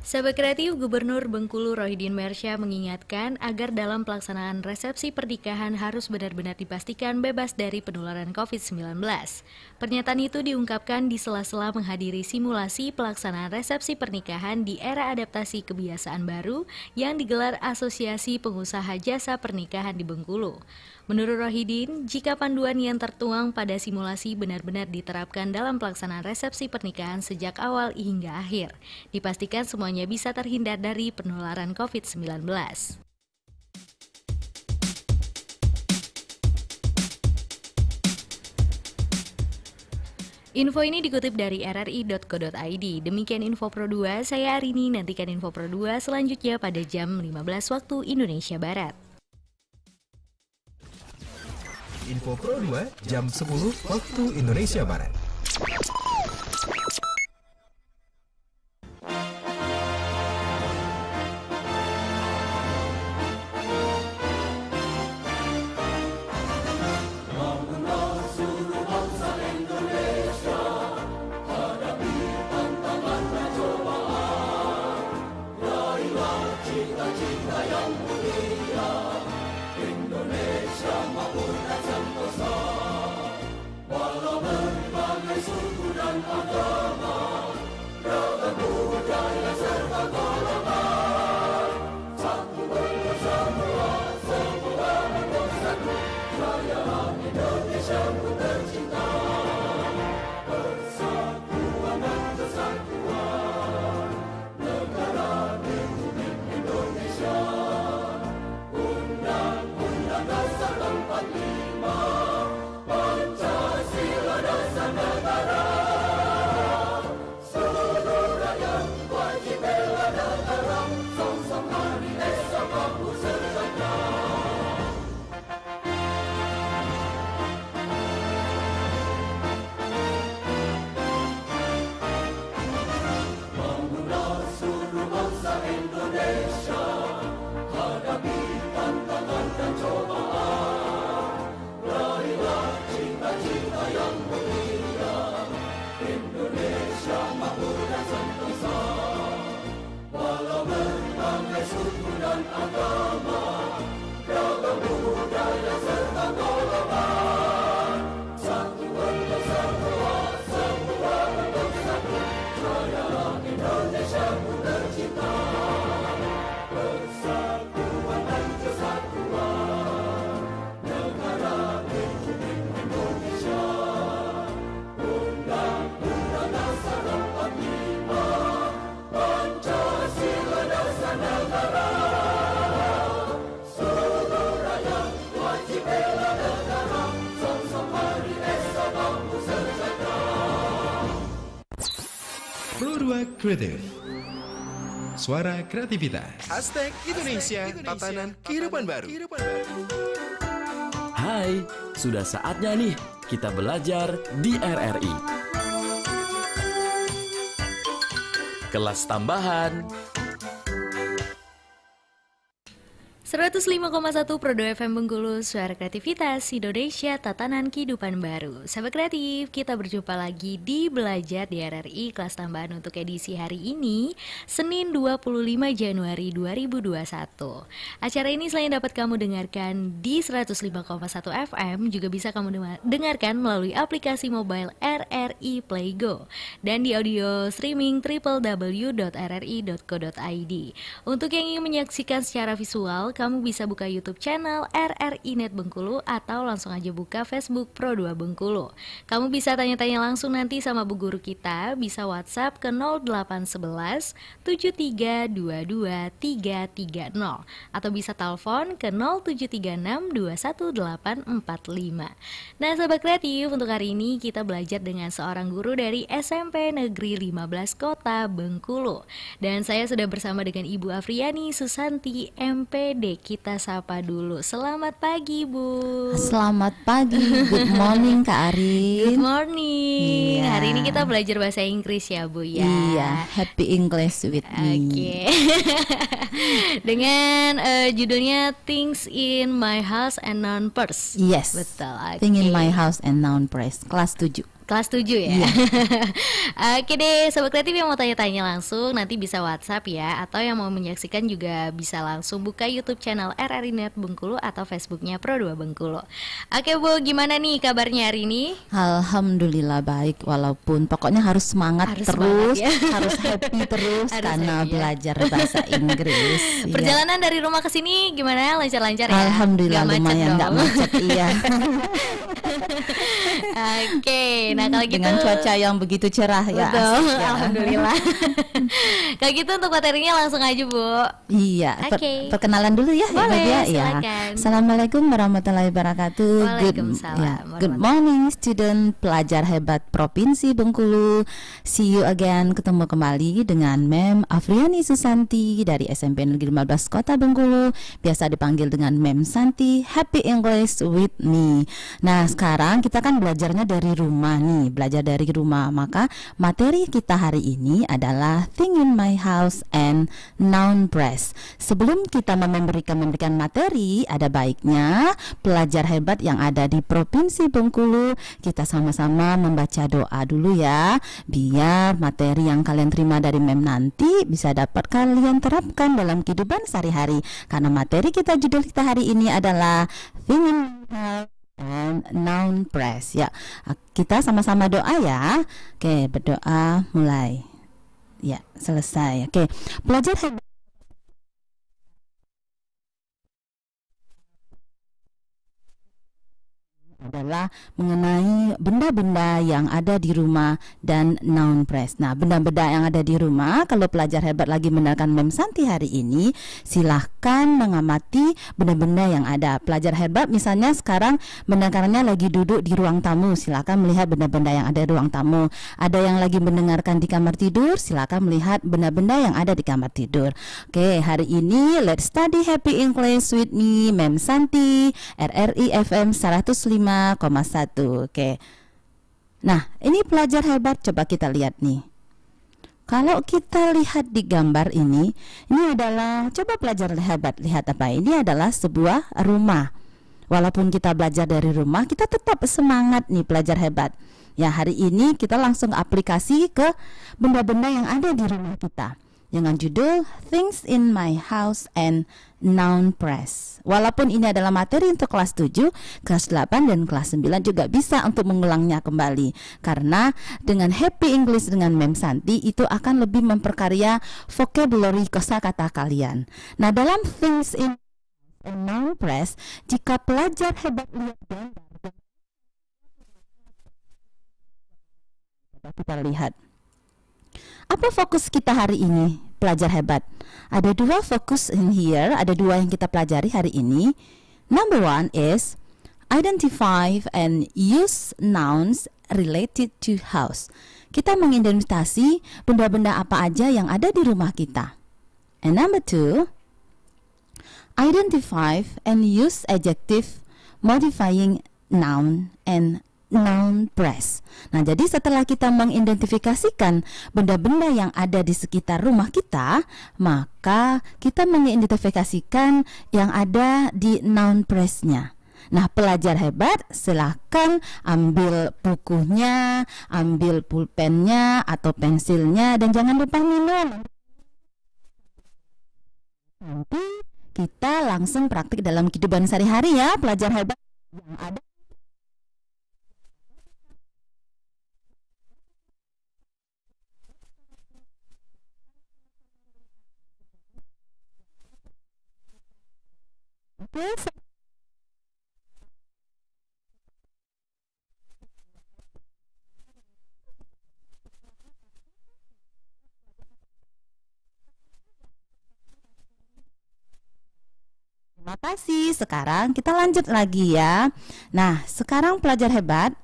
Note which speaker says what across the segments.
Speaker 1: Sahabat kreatif, Gubernur Bengkulu Rohidin Mersya mengingatkan agar dalam pelaksanaan resepsi pernikahan harus benar-benar dipastikan bebas dari penularan COVID-19. Pernyataan itu diungkapkan di sela-sela menghadiri simulasi pelaksanaan resepsi pernikahan di era adaptasi kebiasaan baru yang digelar Asosiasi Pengusaha Jasa Pernikahan di Bengkulu. Menurut Rohidin, jika panduan yang tertuang pada simulasi benar-benar diterapkan dalam pelaksanaan resepsi pernikahan sejak awal hingga akhir, dipastikan semuanya bisa terhindar dari penularan COVID-19. Info ini dikutip dari rri.co.id. Demikian Info Pro 2, saya Arini. Nantikan Info Pro 2 selanjutnya pada jam 15 waktu Indonesia Barat.
Speaker 2: Info Pro 2 jam 10 waktu Indonesia Barat. Pro 2 Kreatif, suara kreativitas.
Speaker 3: #Indonesia Tatanan Kehidupan Baru.
Speaker 4: Hai, sudah saatnya nih kita belajar di RRI. Kelas tambahan
Speaker 1: 105,1 Pro 2 FM Bengkulu, suara kreativitas Indonesia, tatanan kehidupan baru. Sahabat kreatif, kita berjumpa lagi di Belajar di RRI kelas tambahan untuk edisi hari ini, Senin 25 Januari 2021. Acara ini selain dapat kamu dengarkan di 105,1 FM, juga bisa kamu dengarkan melalui aplikasi mobile RRI Playgo dan di audio streaming www.rri.co.id. Untuk yang ingin menyaksikan secara visual, kamu bisa buka YouTube channel RRI Net Bengkulu atau langsung aja buka Facebook Pro 2 Bengkulu. Kamu bisa tanya-tanya langsung nanti sama bu guru kita, bisa WhatsApp ke 0811 7322 330 atau bisa telepon ke 0736 21845. Nah, sahabat kreatif, untuk hari ini kita belajar dengan seorang guru dari SMP Negeri 15 Kota Bengkulu. Dan saya sudah bersama dengan Ibu Afriani Susanti MPD. Kita sapa dulu. Selamat pagi, Bu.
Speaker 5: Selamat pagi. Good morning, Kak Arin.
Speaker 1: Good morning.
Speaker 5: Iya.
Speaker 1: Hari ini kita belajar bahasa Inggris ya, Bu ya.
Speaker 5: Iya, happy English with me.
Speaker 1: Oke. Dengan judulnya Things in My House and Non-Purse.
Speaker 5: Yes.
Speaker 1: Betul.
Speaker 5: Thing in my house and noun phrase. Kelas 7.
Speaker 1: Kelas 7 ya.
Speaker 5: Iya.
Speaker 1: Oke deh, Sobat Kreatif yang mau tanya-tanya langsung nanti bisa WhatsApp ya, atau yang mau menyaksikan juga bisa langsung buka YouTube channel RRI Net Bengkulu atau Facebooknya Pro2 Bengkulu. Oke Bu, gimana nih kabarnya hari ini?
Speaker 5: Alhamdulillah baik, walaupun pokoknya harus semangat
Speaker 1: Harus
Speaker 5: terus,
Speaker 1: semangat ya.
Speaker 5: harus happy terus
Speaker 1: Harus
Speaker 5: karena
Speaker 1: happy ya.
Speaker 5: belajar bahasa Inggris. Iya.
Speaker 1: Perjalanan dari rumah ke sini gimana? Lancar-lancar ya?
Speaker 5: Alhamdulillah
Speaker 1: Nggak macet
Speaker 5: lumayan nggak
Speaker 1: dong?
Speaker 5: macet, iya.
Speaker 1: Oke, nah kalau gitu
Speaker 5: Dengan cuaca yang begitu cerah ya.
Speaker 1: betul,
Speaker 5: asik ya.
Speaker 1: alhamdulillah. Kalau gitu untuk materinya langsung aja Bu.
Speaker 5: Iya,
Speaker 1: Oke.
Speaker 5: perkenalan dulu ya.
Speaker 1: Boleh,
Speaker 5: Nadia, ya.
Speaker 1: silakan.
Speaker 5: Assalamualaikum warahmatullahi wabarakatuh.
Speaker 1: Waalaikumsalam
Speaker 5: Good morning student pelajar hebat Provinsi Bengkulu. See you again, ketemu kembali dengan Mem Afriani Susanti dari SMP Negeri 15 Kota Bengkulu. Biasa dipanggil dengan Mem Santi. Happy English with me. Nah, sekarang kita kan belajarnya dari rumah nih, belajar dari rumah. Maka materi kita hari ini adalah Thing in My House and Noun Press. Sebelum kita memberikan materi, ada baiknya pelajar hebat yang ada di Provinsi Bengkulu kita sama-sama membaca doa dulu ya, biar materi yang kalian terima dari Mem nanti bisa dapat kalian terapkan dalam kehidupan sehari-hari. Karena materi kita, judul kita hari ini adalah Thing in My House and Noun Press ya. Kita sama-sama doa ya. Oke, berdoa mulai. Ya, selesai. Oke, pelajar hebat adalah mengenai benda-benda yang ada di rumah dan noun press. Nah, benda-benda yang ada di rumah, kalau pelajar hebat lagi mendengarkan Mem Santi hari ini, silahkan mengamati benda-benda yang ada. Pelajar hebat misalnya sekarang mendengarkannya lagi duduk di ruang tamu, silahkan melihat benda-benda yang ada di ruang tamu. Ada yang lagi mendengarkan di kamar tidur, silahkan melihat benda-benda yang ada di kamar tidur. Oke, hari ini let's study happy English with me, Mem Santi, RRI FM 105,1. Oke. Nah, ini pelajar hebat, coba kita lihat nih. Kalau kita lihat di gambar ini adalah, coba pelajar hebat lihat apa? Ini adalah sebuah rumah. Walaupun kita belajar dari rumah, kita tetap semangat nih pelajar hebat. Ya, hari ini kita langsung aplikasi ke benda-benda yang ada di rumah kita dengan judul Things in My House and Noun Press. Walaupun ini adalah materi untuk kelas 7, kelas 8 dan kelas 9 juga bisa untuk mengulangnya kembali. Karena dengan Happy English dengan Mem Santi itu akan lebih memperkaya vocabulary kosakata kalian. Nah, dalam Things in Noun Press, jika pelajar hebat lihat gambar, kita lihat apa fokus kita hari ini, pelajar hebat? Ada dua fokus in here, ada dua yang kita pelajari hari ini. Number one is identify and use nouns related to house. Kita mengidentifikasi benda-benda apa aja yang ada di rumah kita. And number two, identify and use adjective modifying noun and noun press. Nah, jadi setelah kita mengidentifikasikan benda-benda yang ada di sekitar rumah kita, maka kita mengidentifikasikan yang ada di noun press-nya. Nah, pelajar hebat silahkan ambil bukunya, ambil pulpennya atau pensilnya, dan jangan lupa minum. Nanti kita langsung praktik dalam kehidupan sehari-hari ya, pelajar hebat yang ada. Oke, terima kasih. Sekarang kita lanjut lagi ya. Nah, sekarang pelajar hebat,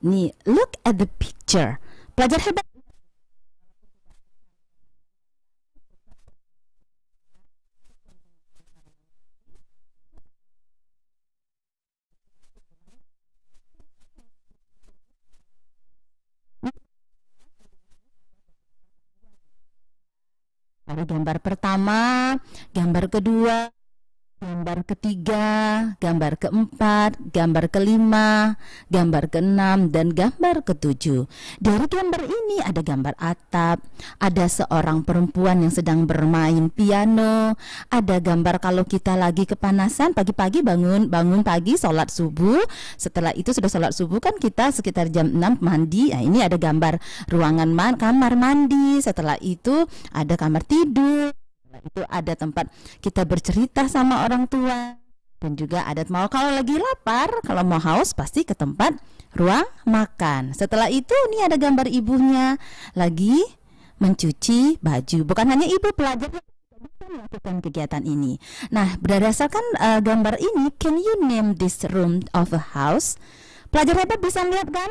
Speaker 5: nih, look at the picture. Pelajar hebat, ada gambar pertama, gambar kedua, Gambar ketiga, gambar keempat, gambar kelima, gambar keenam, dan gambar ketujuh. Dari gambar ini ada gambar atap, ada seorang perempuan yang sedang bermain piano, ada gambar kalau kita lagi kepanasan pagi-pagi bangun pagi sholat subuh. Setelah itu sudah sholat subuh kan kita sekitar jam 6 mandi. Nah, ini ada gambar ruangan kamar mandi. Setelah itu ada kamar tidur. Itu ada tempat kita bercerita sama orang tua, dan juga ada mau kalau lagi lapar, kalau mau haus pasti ke tempat ruang makan. Setelah itu nih ada gambar ibunya lagi mencuci baju. Bukan hanya ibu, pelajar bisa melakukan kegiatan ini. Nah, berdasarkan gambar ini, can you name this room of a house? Pelajar hebat bisa lihat kan?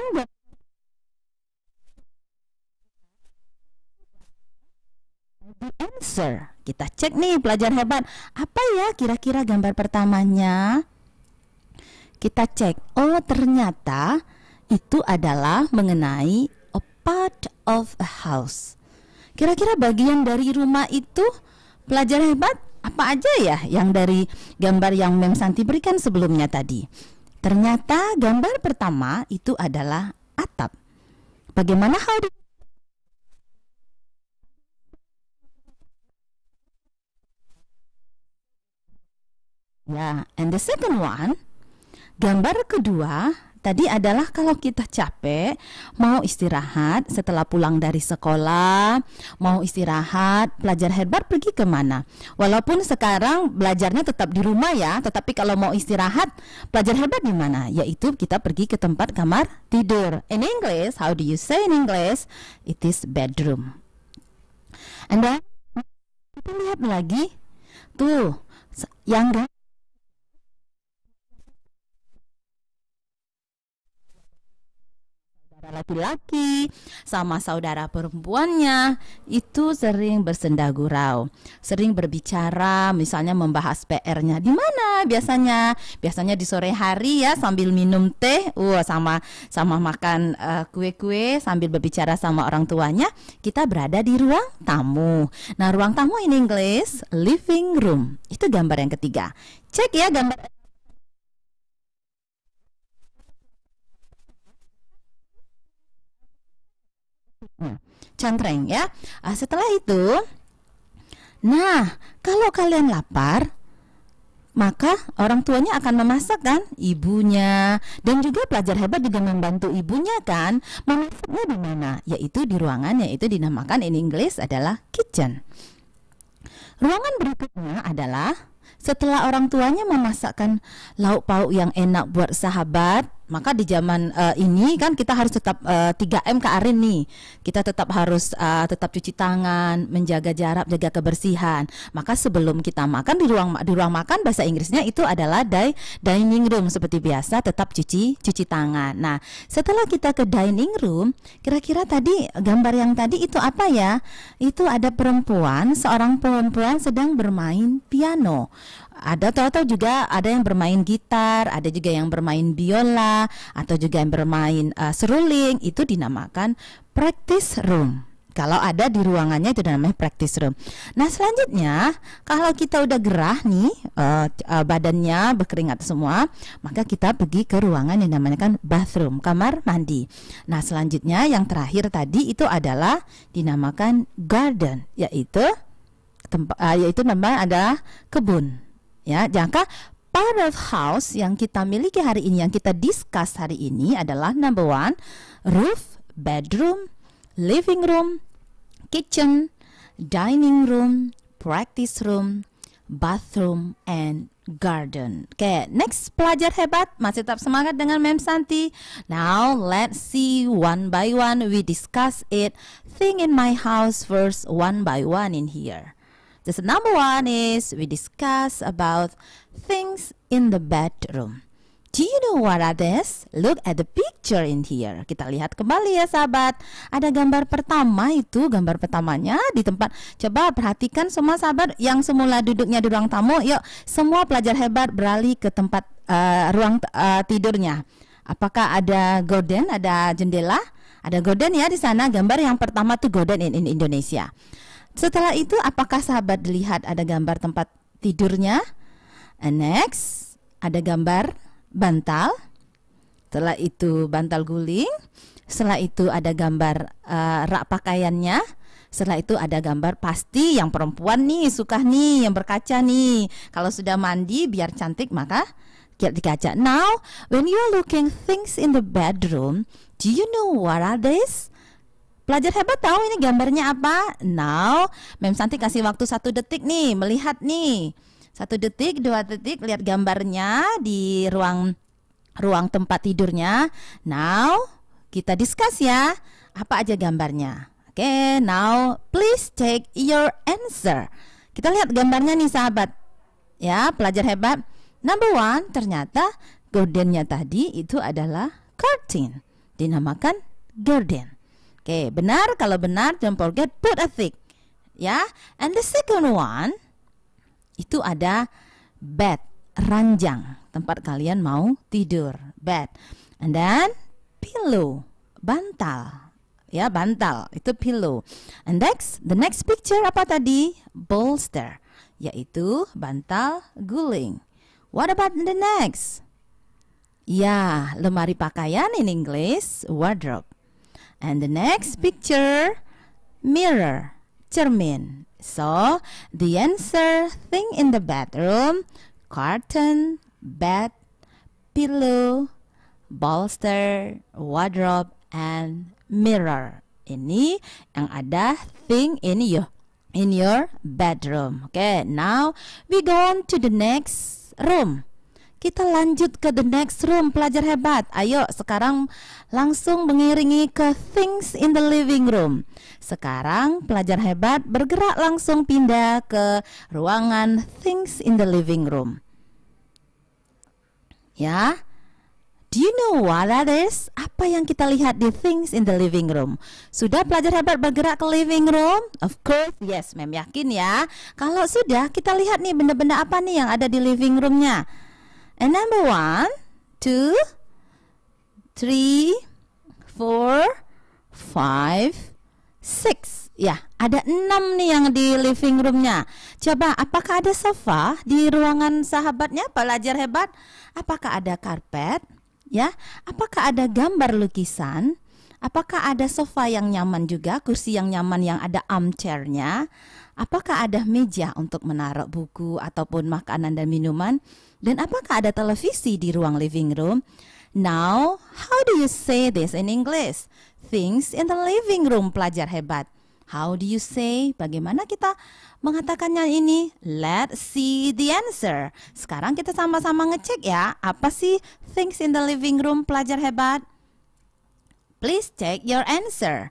Speaker 5: The answer. Kita cek nih pelajar hebat. Apa ya kira-kira gambar pertamanya? Kita cek. Oh, ternyata itu adalah mengenai a part of a house. Kira-kira bagian dari rumah itu pelajar hebat apa aja ya yang dari gambar yang Mem Santi berikan sebelumnya tadi? Ternyata gambar pertama itu adalah atap. Bagaimana ya, and the second one, gambar kedua tadi adalah kalau kita capek, mau istirahat setelah pulang dari sekolah, mau istirahat, pelajar hebat pergi kemana? Walaupun sekarang belajarnya tetap di rumah ya, tetapi kalau mau istirahat, pelajar hebat di mana? Yaitu kita pergi ke tempat kamar tidur. In English, how do you say in English? It is bedroom. And then kita lihat lagi, tuh yang laki-laki sama saudara perempuannya itu sering bersenda gurau, sering berbicara, misalnya membahas PR-nya di mana biasanya di sore hari ya sambil minum teh, sama makan kue-kue sambil berbicara sama orang tuanya. Kita berada di ruang tamu. Nah, ruang tamu in English living room. Itu gambar yang ketiga. Cek ya gambar. Cantreng ya. Setelah itu, nah kalau kalian lapar, maka orang tuanya akan memasak kan, ibunya, dan juga pelajar hebat juga membantu ibunya kan. Memasaknya di mana? Yaitu di ruangan, yaitu dinamakan in English adalah kitchen. Ruangan berikutnya adalah setelah orang tuanya memasakkan lauk pauk yang enak buat sahabat, maka di zaman ini kan kita harus tetap 3M ke Arin nih. Kita tetap harus tetap cuci tangan, menjaga jarak, jaga kebersihan. Maka sebelum kita makan di ruang makan, bahasa Inggrisnya itu adalah dining room. Seperti biasa tetap cuci tangan. Nah, setelah kita ke dining room, kira-kira tadi gambar yang tadi itu apa ya? Itu ada seorang perempuan sedang bermain piano. Ada atau juga ada yang bermain gitar, ada juga yang bermain biola, atau juga yang bermain seruling. Itu dinamakan practice room. Kalau ada di ruangannya itu namanya practice room. Nah, selanjutnya kalau kita udah gerah nih, badannya berkeringat semua, maka kita pergi ke ruangan yang namanya kan bathroom, kamar mandi. Nah, selanjutnya yang terakhir tadi itu adalah dinamakan garden, yaitu namanya adalah kebun. Ya, jangka part of house yang kita miliki hari ini, yang kita discuss hari ini adalah number 1, roof, bedroom, living room, kitchen, dining room, practice room, bathroom, and garden. Oke, next pelajar hebat, masih tetap semangat dengan Mem Santi. Now let's see one by one, we discuss it. Thing in my house first, one by one in here. The number 1 is we discuss about things in the bedroom. Do you know what are this? Look at the picture in here. Kita lihat kembali ya sahabat. Ada gambar pertama itu, gambar pertamanya di tempat. Coba perhatikan semua sahabat yang semula duduknya di ruang tamu. Yuk, semua pelajar hebat beralih ke tempat ruang tidurnya. Apakah ada gorden, ada jendela? Ada gorden ya di sana. Gambar yang pertama tuh gorden in Indonesia. Setelah itu apakah sahabat lihat ada gambar tempat tidurnya? And next, ada gambar bantal. Setelah itu bantal guling. Setelah itu ada gambar rak pakaiannya. Setelah itu ada gambar pasti yang perempuan nih suka nih yang berkaca nih. Kalau sudah mandi biar cantik maka lihat di kaca. Now, when you are looking things in the bedroom, do you know what are these? Pelajar hebat tahu ini gambarnya apa? Now, Mem Santi kasih waktu 1 detik nih melihat nih. 1 detik, 2 detik lihat gambarnya di ruang tempat tidurnya. Now, kita discuss ya. Apa aja gambarnya? Oke, now please take your answer. Kita lihat gambarnya nih sahabat. Ya, pelajar hebat. Number 1, ternyata gordennya tadi itu adalah curtain. Dinamakan gorden. Oke, benar. Kalau benar, don't forget put a tick. Ya, and the second one itu ada bed, ranjang, tempat kalian mau tidur, bed. And then pillow, bantal. Ya, bantal itu pillow. And next, the next picture apa tadi? Bolster, yaitu bantal guling. What about the next? Ya, lemari pakaian in English, wardrobe. And the next picture, mirror, cermin. So, the answer, thing in the bedroom, curtain, bed, pillow, bolster, wardrobe, and mirror. Ini yang ada thing in your bedroom. Okay, now we go on to the next room. Kita lanjut ke the next room, pelajar hebat. Ayo sekarang langsung mengiringi ke things in the living room. Sekarang pelajar hebat bergerak langsung pindah ke ruangan things in the living room. Ya, do you know what that is? Apa yang kita lihat di things in the living room? Sudah pelajar hebat bergerak ke living room? Of course, yes, Mem yakin ya. Kalau sudah, kita lihat nih benda-benda apa nih yang ada di living roomnya. And number 1, 2, 3, 4, 5, 6. Ya, ada 6 nih yang di living roomnya. Coba, apakah ada sofa di ruangan sahabatnya pelajar hebat? Apakah ada karpet? Ya, apakah ada gambar lukisan? Apakah ada sofa yang nyaman juga, kursi yang nyaman yang ada armchairnya? Apakah ada meja untuk menaruh buku ataupun makanan dan minuman? Dan apakah ada televisi di ruang living room? Now, how do you say this in English? Things in the living room, pelajar hebat. How do you say? Bagaimana kita mengatakannya ini? Let's see the answer. Sekarang kita sama-sama ngecek ya. Apa sih things in the living room, pelajar hebat? Please check your answer.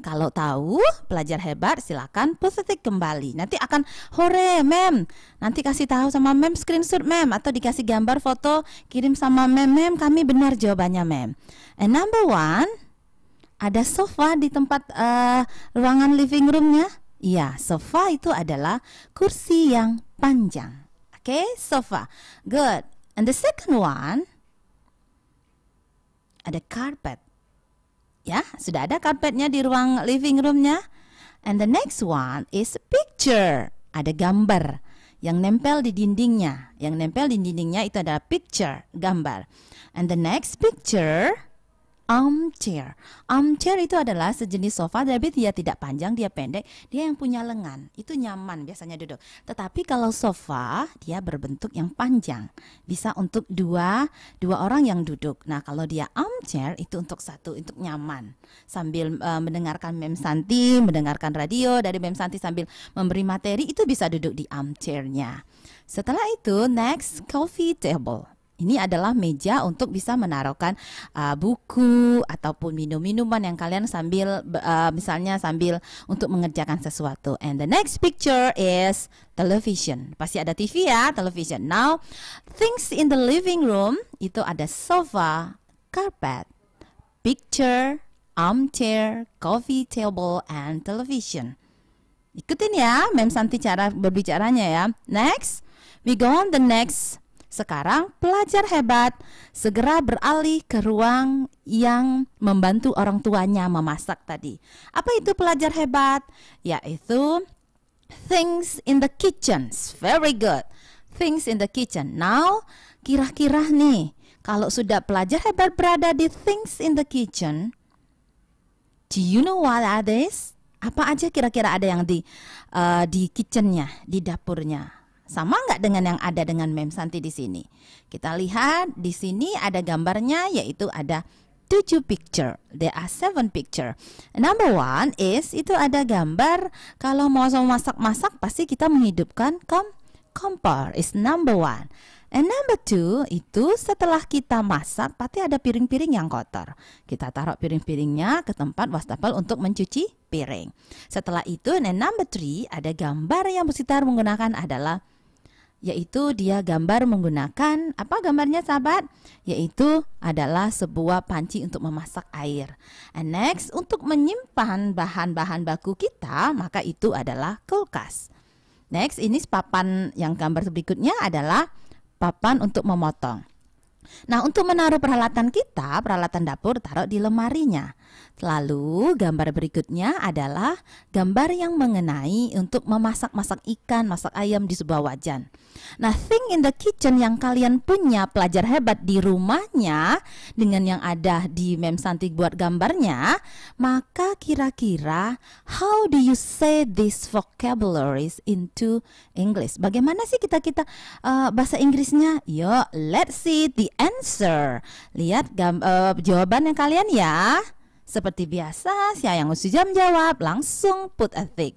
Speaker 5: Kalau tahu, pelajar hebat silakan positif kembali. Nanti akan hore, Mem. Nanti kasih tahu sama Mem, screenshot Mem, atau dikasih gambar foto, kirim sama Mem. Mem, kami benar jawabannya Mem. And number 1, ada sofa di tempat ruangan living roomnya. Iya, sofa itu adalah kursi yang panjang. Oke, sofa. Good. And the second one, ada carpet. Ya, sudah ada karpetnya di ruang living roomnya. And the next one is picture. Ada gambar yang nempel di dindingnya. Yang nempel di dindingnya itu adalah picture, gambar. And the next picture, armchair. Armchair itu adalah sejenis sofa, tapi dia tidak panjang, dia pendek, dia yang punya lengan. Itu nyaman biasanya duduk. Tetapi kalau sofa, dia berbentuk yang panjang. Bisa untuk dua orang yang duduk. Nah, kalau dia armchair itu untuk satu, untuk nyaman. Sambil mendengarkan Mem Santi, mendengarkan radio dari Mem Santi sambil memberi materi, itu bisa duduk di armchairnya. Setelah itu, next, coffee table. Ini adalah meja untuk bisa menaruhkan buku ataupun minum-minuman yang kalian sambil misalnya sambil untuk mengerjakan sesuatu. And the next picture is television. Pasti ada TV ya, television. Now, things in the living room itu ada sofa, carpet, picture, armchair, coffee table, and television. Ikutin ya, Mem Santi cara berbicaranya ya. Next, we go on the next. Sekarang pelajar hebat segera beralih ke ruang yang membantu orang tuanya memasak tadi. Apa itu pelajar hebat? Yaitu things in the kitchen. Very good. things in the kitchen. Now, kira-kira nih, kalau sudah pelajar hebat berada di things in the kitchen, do you know what are these? Apa aja kira-kira ada yang di kitchennya, di dapurnya? Sama nggak dengan yang ada dengan Mem Santi di sini? Kita lihat di sini ada gambarnya, yaitu ada 7 picture. There are 7 picture. Number 1 is, itu ada gambar kalau mau masak-masak pasti kita menghidupkan kompor. Is number 1. And number 2 itu setelah kita masak pasti ada piring-piring yang kotor. Kita taruh piring-piringnya ke tempat wastafel untuk mencuci piring. Setelah itu, and number 3 ada gambar yang Bu Sitar menggunakan adalah, yaitu dia gambar menggunakan, apa gambarnya sahabat? Yaitu adalah sebuah panci untuk memasak air. And next, untuk menyimpan bahan-bahan baku kita, maka itu adalah kulkas. Next, ini papan yang gambar berikutnya adalah papan untuk memotong. Nah, untuk menaruh peralatan kita, peralatan dapur taruh di lemarinya. Lalu gambar berikutnya adalah gambar yang mengenai untuk memasak-masak ikan, masak ayam di sebuah wajan. Nah, thing in the kitchen yang kalian punya pelajar hebat di rumahnya dengan yang ada di Mem Santi buat gambarnya, maka kira-kira how do you say these vocabularies into English? Bagaimana sih kita bahasa Inggrisnya? Yuk, let's see the answer. Lihat jawabannya kalian ya. Seperti biasa, saya yang jam jawab langsung put a tick.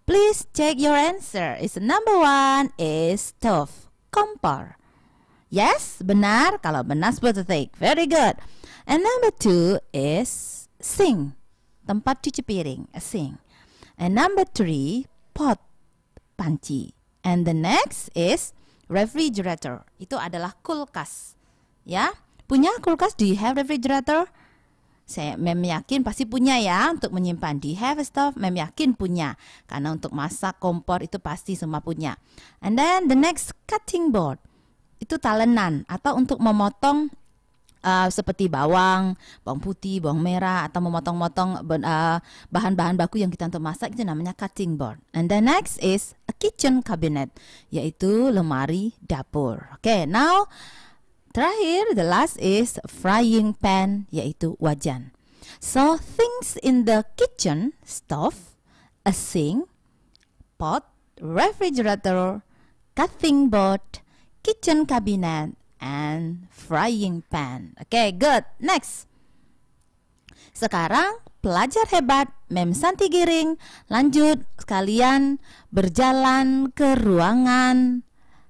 Speaker 5: Please check your answer. Is number 1 is stove, kompor. Yes, benar. Kalau benar put a tick. Very good. And number 2 is sink, tempat cuci piring, a sink. And number 3 pot, panci. And the next is refrigerator. Itu adalah kulkas. Ya, punya kulkas? Do you have refrigerator? Mem yakin pasti punya ya untuk menyimpan. Do you have a stove? Mem yakin punya. Karena untuk masak, kompor itu pasti semua punya. And then the next, cutting board. Itu talenan atau untuk memotong seperti bawang putih, bawang merah, atau memotong-motong bahan-bahan baku yang kita untuk masak, itu namanya cutting board. And the next is a kitchen cabinet, yaitu lemari dapur. Okay, now terakhir, the last is frying pan, yaitu wajan. So things in the kitchen, stove, a sink, pot, refrigerator, cutting board, kitchen cabinet, and frying pan. Okay, good. Next. Sekarang pelajar hebat Mem Santi Giring lanjut sekalian berjalan ke ruangan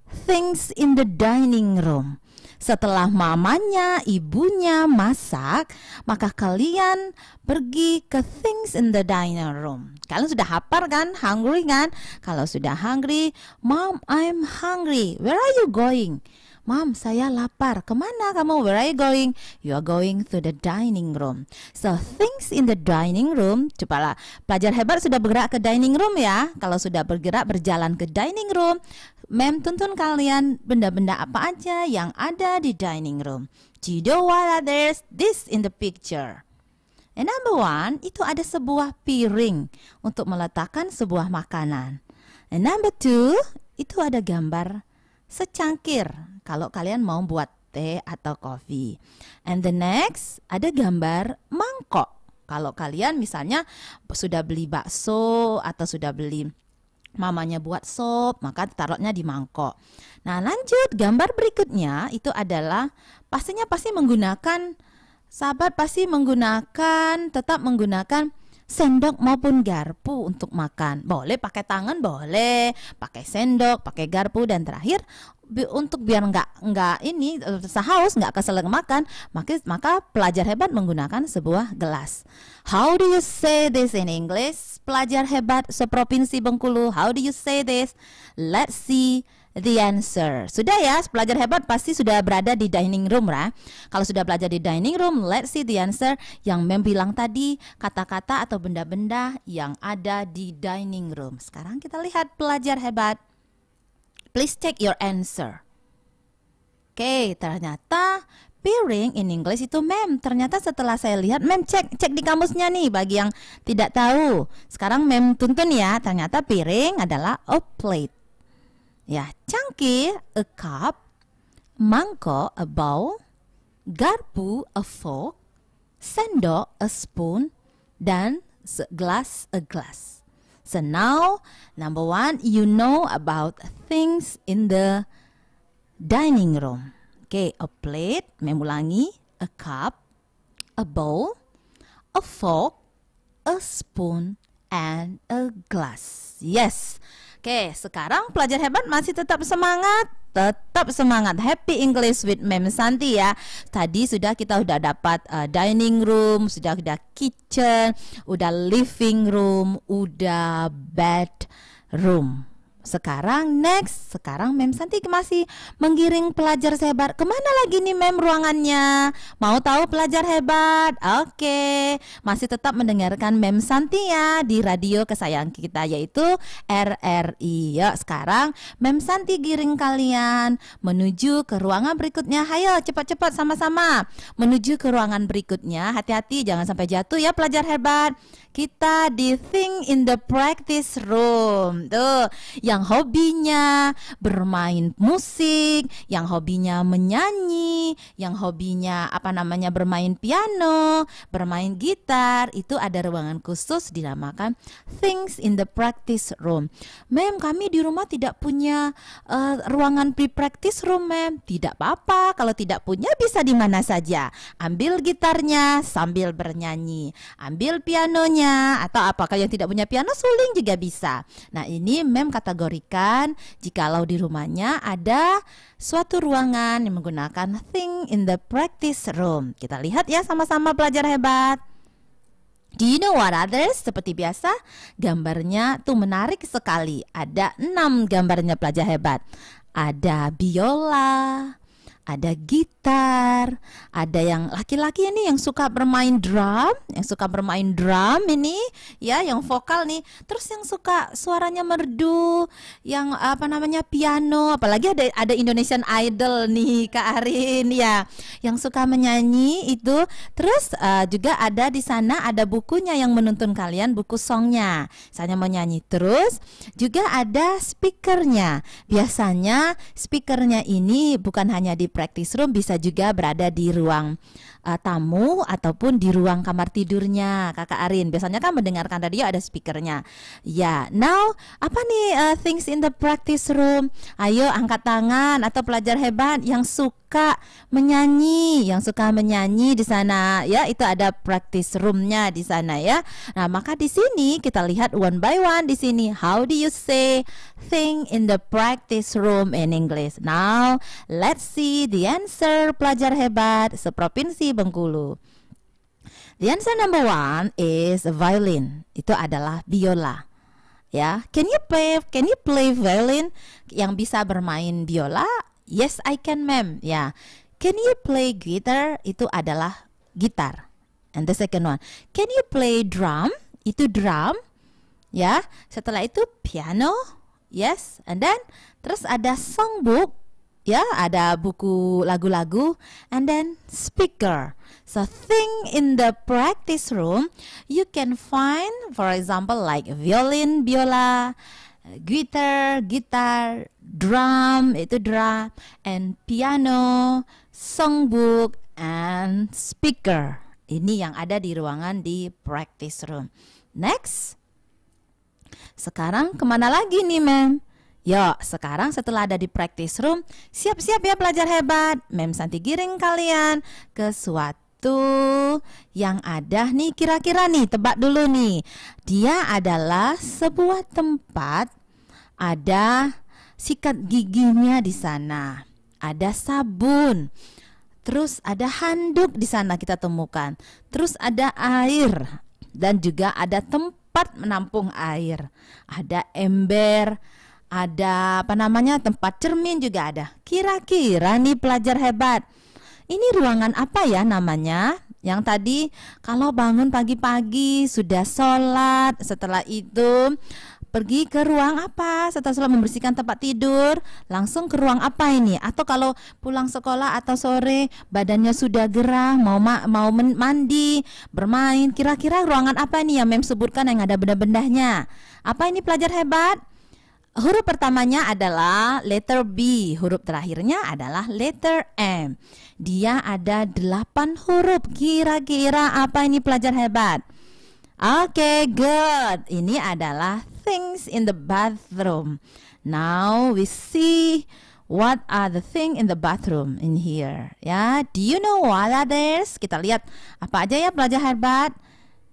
Speaker 5: things in the dining room. Setelah mamanya, ibunya masak, maka kalian pergi ke things in the dining room. Kalian sudah lapar kan? Hungry kan? Kalau sudah hungry, Mom, I'm hungry. Where are you going? Mom, saya lapar. Kemana kamu? Where are you going? You are going to the dining room. So things in the dining room. Cobalah, pelajar hebat sudah bergerak ke dining room ya. Kalau sudah berjalan ke dining room, Mem tuntun kalian benda-benda apa aja yang ada di dining room. Do you know what are this in the picture? And number 1, itu ada sebuah piring untuk meletakkan sebuah makanan. And number 2, itu ada gambar secangkir kalau kalian mau buat teh atau kopi. And the next, ada gambar mangkok. Kalau kalian misalnya sudah beli bakso atau sudah beli mamanya buat sop, maka taruhnya di mangkok. Nah, lanjut gambar berikutnya itu adalah pasti menggunakan, sahabat pasti tetap menggunakan sendok maupun garpu untuk makan. Boleh pakai tangan, boleh pakai sendok, pakai garpu, dan terakhir untuk biar nggak ini haus, nggak keselak makan, maka pelajar hebat menggunakan sebuah gelas. How do you say this in English? Pelajar hebat seprovinsi Bengkulu, how do you say this? Let's see the answer. Sudah ya, pelajar hebat pasti sudah berada di dining room ya. Kalau sudah belajar di dining room, let's see the answer yang Mem bilang tadi, kata-kata atau benda-benda yang ada di dining room. Sekarang kita lihat pelajar hebat. Please check your answer. Oke, ternyata piring in English itu Mem. Ternyata setelah saya lihat, Mem cek di kamusnya nih bagi yang tidak tahu. Sekarang Mem tuntun ya, ternyata piring adalah a plate. Ya, cangkir, a cup, mangkok, a bowl, garpu, a fork, sendok, a spoon, dan gelas, a glass. So now, number one, you know about things in the dining room. Okay, a plate, memulangi, a cup, a bowl, a fork, a spoon, and a glass. Yes. Oke, sekarang pelajar hebat masih tetap semangat. Tetap semangat. Happy English with Mem Santi ya. Tadi kita udah dapat dining room, sudah kitchen, udah living room, udah bedroom. Sekarang Mem Santi masih menggiring pelajar hebat. Kemana lagi nih Mem ruangannya? Mau tahu pelajar hebat? Oke, masih tetap mendengarkan Mem Santi ya di radio kesayangan kita yaitu RRI. Yuk sekarang Mem Santi giring kalian menuju ke ruangan berikutnya. Hayo cepat-cepat sama-sama menuju ke ruangan berikutnya. Hati-hati jangan sampai jatuh ya pelajar hebat. Kita di Think in the Practice Room. Tuh, yang hobinya bermain musik, yang hobinya menyanyi, yang hobinya bermain piano, bermain gitar, itu ada ruangan khusus dinamakan Things in the Practice Room. Mem, kami di rumah tidak punya ruangan pre-practice room, Mem. Tidak apa-apa, kalau tidak punya bisa di mana saja. Ambil gitarnya sambil bernyanyi, ambil pianonya, atau apakah yang tidak punya piano suling juga bisa. Nah ini Mem kategorikan jikalau di rumahnya ada suatu ruangan yang menggunakan Think in the Practice Room. Kita lihat ya sama-sama pelajar hebat. Do you know what others? Seperti biasa gambarnya tuh menarik sekali. Ada 6 gambarnya pelajar hebat. Ada biola, ada gitar, ada yang laki-laki ini yang suka bermain drum, ini ya, yang vokal nih. Terus yang suka suaranya merdu, yang piano, apalagi ada Indonesian Idol nih Kak Arin ya, yang suka menyanyi itu. Terus juga ada di sana ada bukunya yang menuntun kalian, buku songnya, misalnya mau nyanyi. Terus juga ada speakernya. Biasanya speakernya ini bukan hanya di practice room, bisa juga berada di ruang tamu ataupun di ruang kamar tidurnya Kakak Arin. Biasanya kan mendengarkan radio ada speakernya. Ya, now apa nih things in the practice room? Ayo angkat tangan atau pelajar hebat yang suka menyanyi, di sana ya, itu ada practice roomnya di sana ya. Nah, maka di sini kita lihat one by one di sini. How do you say thing in the practice room in English? Now, let's see the answer pelajar hebat seprovinsi Bengkulu. The answer number 1 is violin. Itu adalah biola. Ya, can you play violin? Yang bisa bermain biola? Yes, I can, ma'am. Ya. Can you play guitar? Itu adalah gitar. And the second one, can you play drum? Itu drum. Ya. Setelah itu piano. Yes. And then terus ada songbook. Ya, ada buku lagu-lagu, and then speaker. So think in the practice room, you can find, for example, like violin, biola, gitar, drum, itu drum, and piano, songbook, and speaker. Ini yang ada di ruangan di practice room. Next. Sekarang kemana lagi nih, ma'am? Yuk, sekarang setelah ada di practice room, siap-siap ya pelajar hebat. Mem Santi giring kalian ke suatu yang ada nih, kira-kira nih, tebak dulu nih. Dia adalah sebuah tempat, ada sikat giginya di sana, ada sabun, terus ada handuk di sana kita temukan, terus ada air, dan juga ada tempat menampung air, ada ember, ada tempat cermin juga ada. Kira-kira nih pelajar hebat, ini ruangan apa ya namanya? Yang tadi kalau bangun pagi-pagi sudah sholat, setelah itu pergi ke ruang apa? Setelah sholat membersihkan tempat tidur, langsung ke ruang apa ini? Atau kalau pulang sekolah atau sore badannya sudah gerah, mau mandi, bermain, kira-kira ruangan apa nih yang Mem sebutkan yang ada benda-bendanya? Apa ini pelajar hebat? Huruf pertamanya adalah letter B, huruf terakhirnya adalah letter M. Dia ada 8 huruf. Kira-kira apa ini pelajar hebat? Oke, good. Ini adalah things in the bathroom. Now we see what are the thing in the bathroom in here. Ya, do you know what are these? Kita lihat apa aja ya pelajar hebat.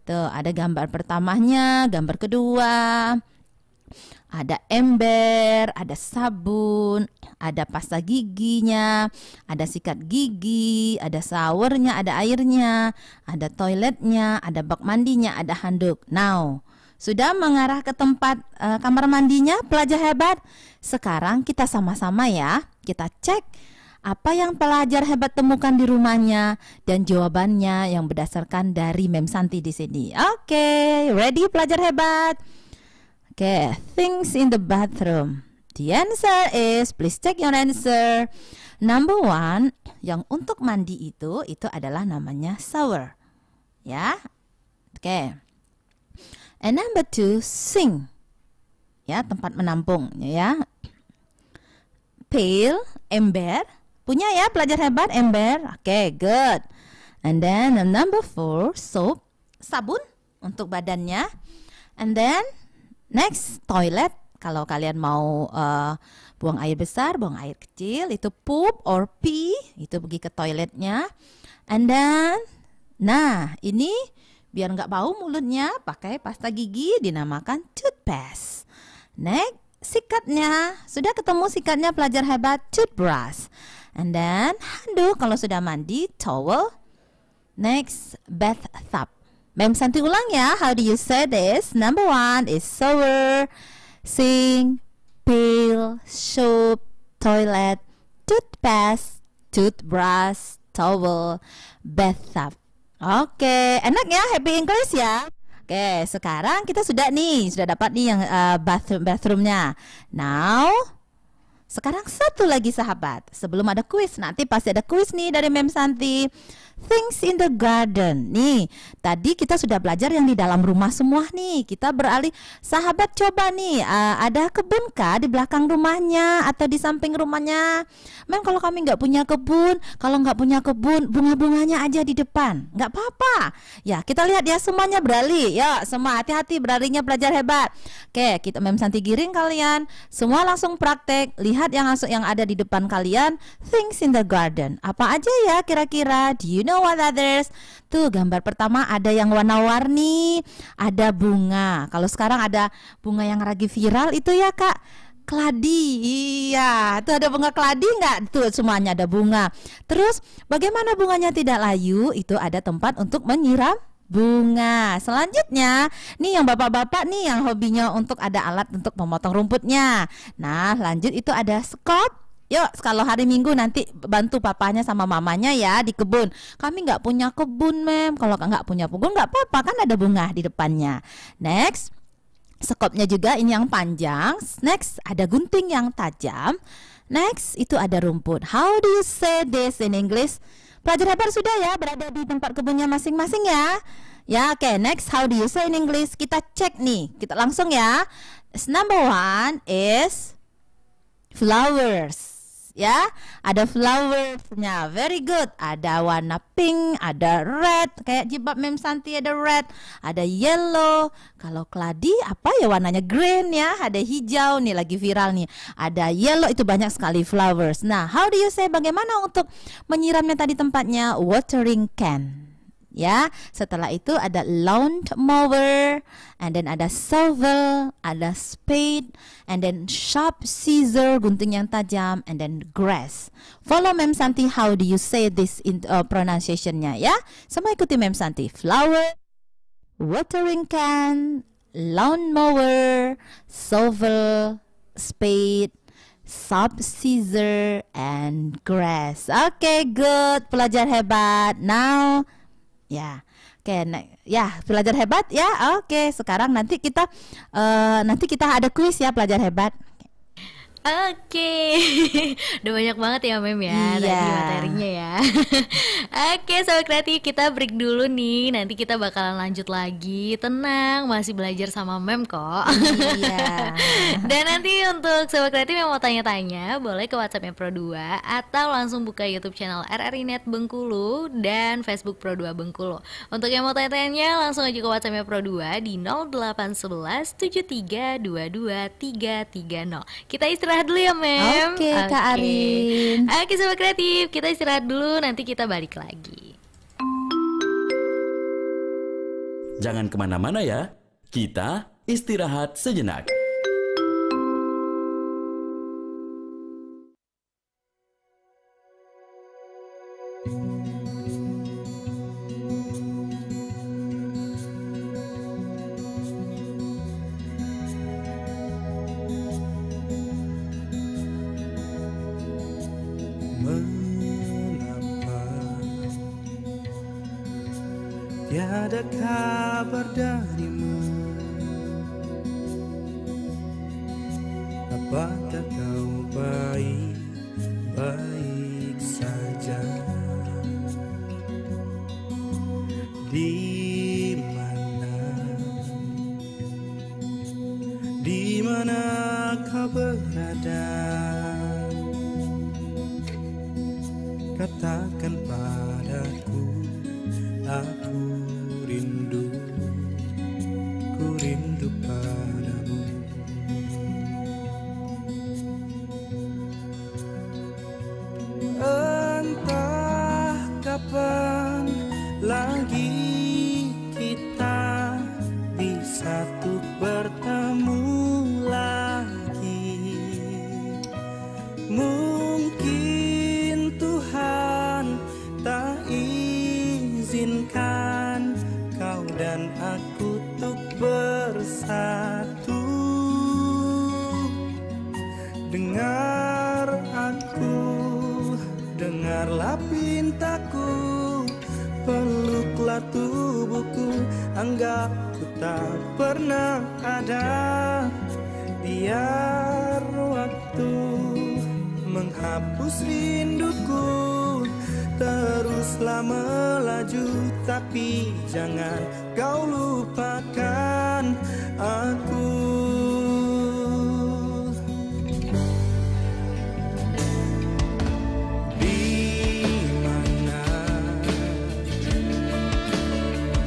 Speaker 5: Tuh, ada gambar pertamanya, gambar kedua. Ada ember, ada sabun, ada pasta giginya, ada sikat gigi, ada showernya, ada airnya, ada toiletnya, ada bak mandinya, ada handuk. Now, sudah mengarah ke tempat kamar mandinya pelajar hebat? Sekarang kita sama-sama ya, kita cek apa yang pelajar hebat temukan di rumahnya dan jawabannya yang berdasarkan dari Mem Santi di sini. Oke, ready pelajar hebat? Oke, things in the bathroom. The answer is, please check your answer. Number 1, yang untuk mandi itu adalah namanya shower. Ya, oke. And number 2, sink. Ya, tempat menampungnya ya. Pail, ember. Punya ya pelajar hebat ember. Oke, good. And then number 4, soap, sabun untuk badannya. And then next, toilet. Kalau kalian mau buang air besar, buang air kecil, itu poop or pee, itu pergi ke toiletnya. And then, nah ini biar nggak bau mulutnya, pakai pasta gigi dinamakan toothpaste. Next, sikatnya. Sudah ketemu sikatnya pelajar hebat? Toothbrush. And then, handuk kalau sudah mandi, towel. Next, bathtub. Mem Santi ulang ya. How do you say this? Number 1 is shower, sink, pail, soap, toilet, toothpaste, toothbrush, towel, bathtub. Oke, enak ya, happy English ya. Oke, sekarang kita sudah dapat nih yang bathroomnya. Now, sekarang satu lagi sahabat. Sebelum ada kuis, nanti pasti ada kuis nih dari Mem Santi. Things in the garden. Nih, tadi kita sudah belajar yang di dalam rumah semua nih. Kita beralih, sahabat coba nih, ada kebun kah di belakang rumahnya atau di samping rumahnya? Mem, kalau kami nggak punya kebun, bunga-bunganya aja di depan, nggak apa-apa. Ya, kita lihat ya semuanya beralih. Ya, semua hati-hati beralihnya pelajar hebat. Oke, kita Mem Santi giring kalian. Semua langsung praktek. Lihat yang ada di depan kalian. Things in the garden. Apa aja ya kira-kira? Do you know what others? Tuh gambar pertama ada yang warna-warni, ada bunga. Kalau sekarang ada bunga yang lagi viral itu ya Kak, keladi. Iya, tuh ada bunga keladi nggak? Tuh semuanya ada bunga. Terus bagaimana bunganya tidak layu? Itu ada tempat untuk menyiram bunga. Selanjutnya, nih yang bapak-bapak nih yang hobinya untuk ada alat untuk memotong rumputnya. Nah, lanjut itu ada skop. Yuk, kalau hari Minggu nanti bantu papanya sama mamanya ya di kebun. Kami nggak punya kebun, Mem. Kalau nggak punya kebun nggak apa-apa, kan ada bunga di depannya. Next, sekopnya juga ini yang panjang. Next, ada gunting yang tajam. Next, itu ada rumput. How do you say this in English? Pelajar hebat sudah ya berada di tempat kebunnya masing-masing ya. Ya, oke. Next, how do you say in English? Kita cek nih. Kita langsung ya. Number 1 is flowers. Ya, ada flowersnya, very good. Ada warna pink, ada red, kayak jilbab Mem Santi ada red, ada yellow. Kalau keladi apa ya warnanya? Green ya, ada hijau nih lagi viral nih. Ada yellow, itu banyak sekali flowers. Nah, how do you say bagaimana untuk menyiramnya tadi tempatnya? Watering can. Ya, setelah itu ada lawn mower, and then ada shovel, ada spade, and then sharp scissor, gunting yang tajam, and then grass. Follow Mem Santi, how do you say this in pronunciation-nya ya? Semua ikuti Mem Santi. Flower, watering can, lawn mower, shovel, spade, sharp scissor, and grass. Oke, good, pelajar hebat. Now, ya, oke, ya pelajar hebat ya. Oke, sekarang nanti kita ada kuis ya pelajar hebat.
Speaker 1: Oke, udah banyak banget ya Mem ya tadi
Speaker 5: Iya.
Speaker 1: materinya ya. Oke Sobat Kreatif, kita break dulu nih. Nanti kita bakalan lanjut lagi. Tenang, masih belajar sama Mem kok.
Speaker 5: Iya.
Speaker 1: Dan nanti untuk Sobat Kreatif yang mau tanya-tanya, boleh ke WhatsAppnya Pro2 atau langsung buka YouTube channel RRI Net Bengkulu dan Facebook Pro2 Bengkulu. Untuk yang mau tanya-tanya, langsung aja ke WhatsAppnya Pro2 di 0811 7322 330. Kita istirahat dulu ya Mem.
Speaker 5: Oke, Kak Arin.
Speaker 1: Oke Sobat Kreatif, kita istirahat dulu, nanti kita balik lagi.
Speaker 4: Jangan kemana-mana ya, kita istirahat sejenak.
Speaker 6: Mengapa tiada kabar darimu? Apakah kau baik-baik saja? Di mana kau berada? Katakan padaku, aku rindu padamu. Entah kapan lagi kita bisa tuh bertemu lagi. Mungkin Tuhan tak izinkan kau dan aku tuh bersatu. Dengar aku, dengarlah pintaku, peluklah tubuhku, anggap ku tak pernah ada. Biar waktu menghapus rinduku, teruslah melaju, tapi jangan kau lupakan aku.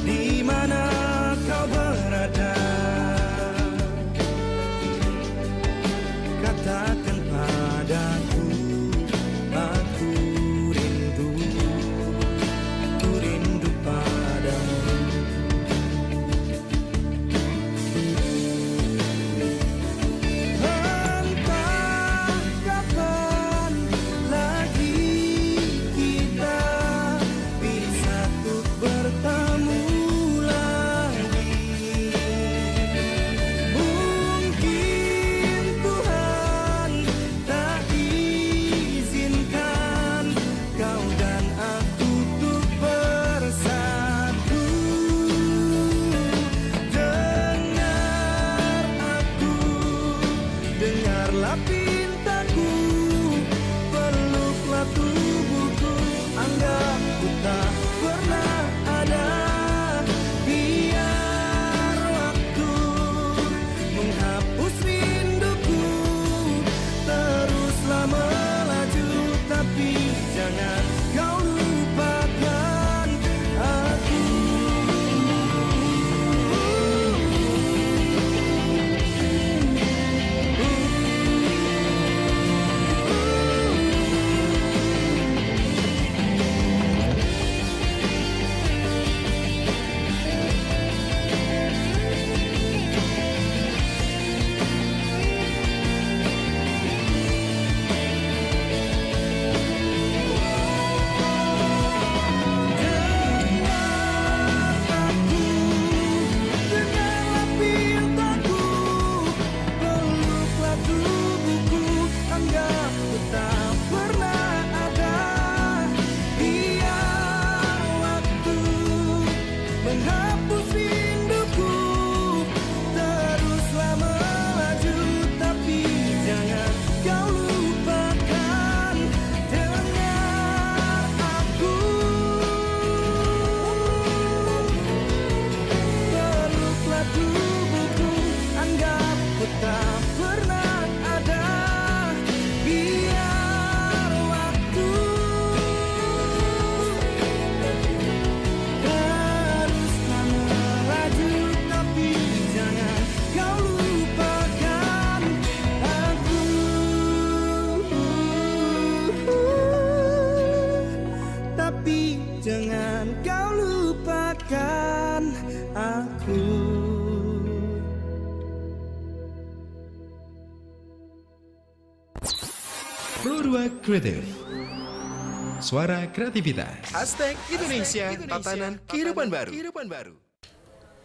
Speaker 6: Di mana kau berada? Katakan padaku, aku rindu padamu. tapi jangan kau lupakan aku.
Speaker 2: Pro 2 Kreatif. Suara kreativitas.
Speaker 3: #Indonesia, tatanan kehidupan baru.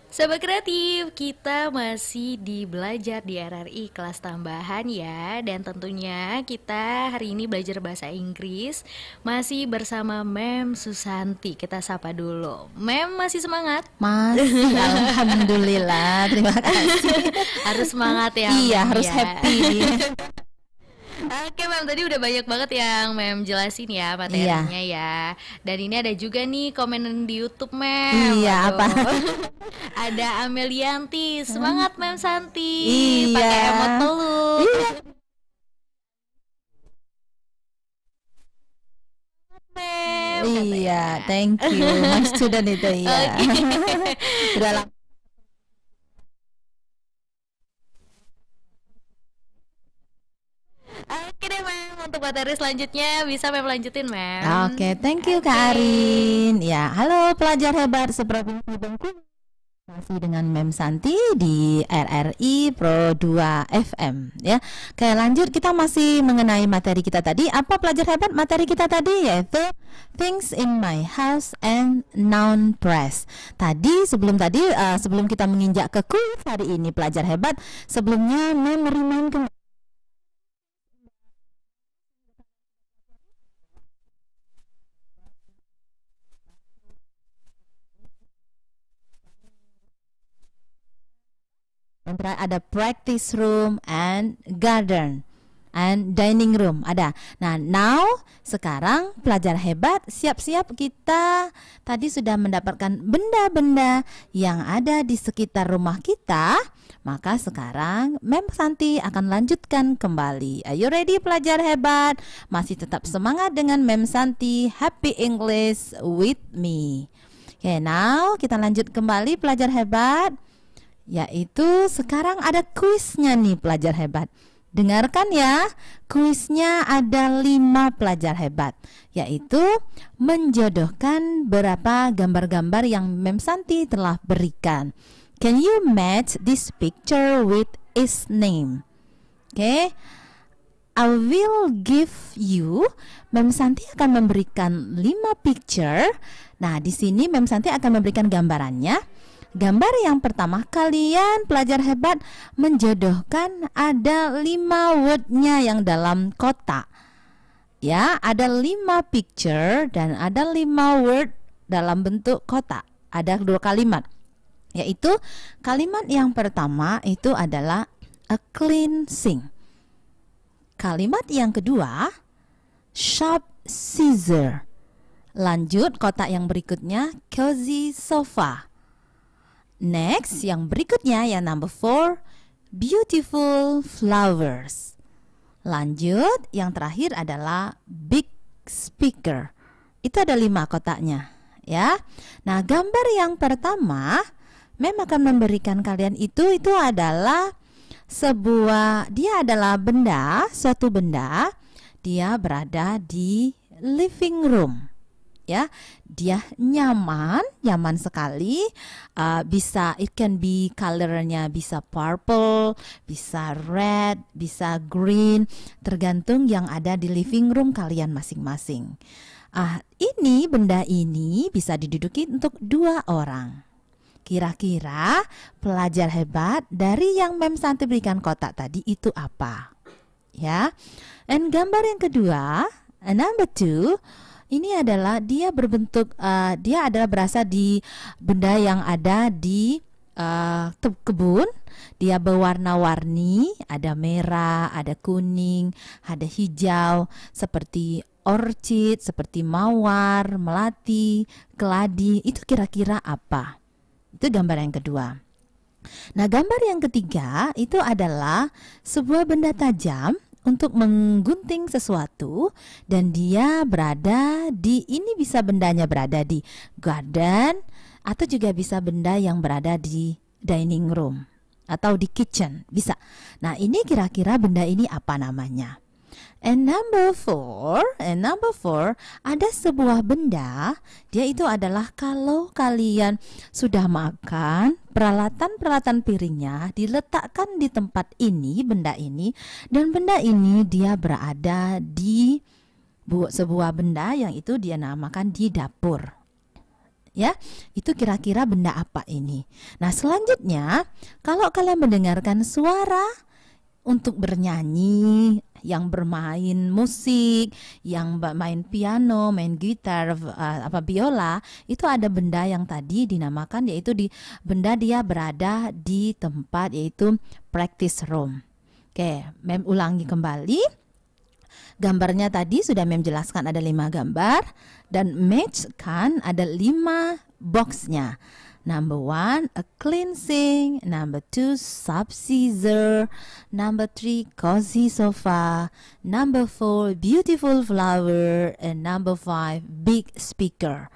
Speaker 1: Sobat kreatif, kita masih di belajar di RRI kelas tambahan ya. Dan tentunya kita hari ini belajar bahasa Inggris masih bersama Mem Susanti. Kita sapa dulu. Mem masih semangat?
Speaker 5: Masih, alhamdulillah. Terima kasih.
Speaker 1: Harus semangat ya.
Speaker 5: Iya,
Speaker 1: Mem,
Speaker 5: harus
Speaker 1: ya.
Speaker 5: happy.
Speaker 1: Oke Mem, tadi udah banyak banget yang Mem jelasin ya materinya ya. Dan ini ada juga nih komen di YouTube Mem.
Speaker 5: Iya,
Speaker 1: Aduh.
Speaker 5: apa?
Speaker 1: Ada Amelianti, semangat Mem Santi.
Speaker 5: Iya.
Speaker 1: Pakai emot peluk.
Speaker 5: Iya.
Speaker 1: Mem,
Speaker 5: Iya,
Speaker 1: katanya.
Speaker 5: thank you. My student itu ya. Udah lama.
Speaker 1: Oke deh Mem, untuk materi selanjutnya bisa Mem lanjutin Mem.
Speaker 5: Oke, thank you Kak Arin. Ya, halo pelajar hebat seprovinsi Bengkulu. Masih dengan Mem Santi di RRI Pro 2 FM ya. Oke, lanjut kita masih mengenai materi kita tadi. Apa pelajar hebat materi kita tadi? Yaitu things in my house and noun phrase. Sebelum kita menginjak ke kuis hari ini pelajar hebat, sebelumnya Mem remind kembali ada practice room and garden and dining room ada. Nah, now sekarang pelajar hebat siap-siap, kita tadi sudah mendapatkan benda-benda yang ada di sekitar rumah kita. Maka sekarang Mem Santi akan lanjutkan kembali. Are you ready pelajar hebat? Masih tetap semangat dengan Mem Santi. Happy English with me. Okay, now kita lanjut kembali pelajar hebat. Yaitu sekarang ada kuisnya nih pelajar hebat. Dengarkan ya, kuisnya ada 5 pelajar hebat, yaitu menjodohkan berapa gambar-gambar yang Mem Santi telah berikan. Can you match this picture with its name? Okay, I will give you. Mem Santi akan memberikan 5 picture. Nah, di sini Mem Santi akan memberikan gambarannya. Gambar yang pertama, kalian pelajar hebat menjodohkan ada 5 wordnya yang dalam kotak. Ya, ada 5 picture dan ada 5 word dalam bentuk kotak. Ada 2 kalimat. Yaitu kalimat yang pertama itu adalah a clean sink. Kalimat yang kedua, sharp scissor. Lanjut kotak yang berikutnya, cozy sofa. Next, yang berikutnya yang number 4, beautiful flowers. Lanjut, yang terakhir adalah big speaker. Itu ada 5 kotaknya, ya. Nah, gambar yang pertama, Mem akan memberikan kalian itu adalah dia adalah benda, suatu benda. Dia berada di living room. Ya, dia nyaman sekali. It can be colornya bisa purple, bisa red, bisa green, tergantung yang ada di living room kalian masing-masing. Benda ini bisa diduduki untuk 2 orang. Kira-kira pelajar hebat dari yang Mem Santi berikan kotak tadi itu apa? Ya, dan gambar yang kedua, number 2. Ini adalah dia adalah berasal di benda yang ada di kebun. Dia berwarna-warni, ada merah, ada kuning, ada hijau, seperti orchid, seperti mawar, melati, keladi. Itu kira-kira apa? Itu gambar yang kedua. Nah, gambar yang ketiga itu adalah sebuah benda tajam untuk menggunting sesuatu, dan dia bendanya berada di garden, atau juga bisa benda yang berada di dining room atau di kitchen, bisa. Nah, ini kira-kira benda ini apa namanya? And number four, ada sebuah benda, dia itu adalah kalau kalian sudah makan, peralatan piringnya diletakkan di tempat ini, benda ini, dan benda ini dia berada di sebuah benda yang itu dia namakan di dapur. Ya, itu kira-kira benda apa ini? Nah, selanjutnya, kalau kalian mendengarkan suara untuk bernyanyi, yang bermain musik, yang main piano, main gitar, biola, itu ada benda yang tadi dinamakan, yaitu benda dia berada di tempat, yaitu practice room. Oke, Mem ulangi kembali. Gambarnya tadi sudah Mem jelaskan ada 5 gambar, dan match kan ada 5 boxnya. Number 1, a cleansing. Number 2, sub scissor. Number 3, cozy sofa. Number 4, beautiful flower. And number 5, big speaker.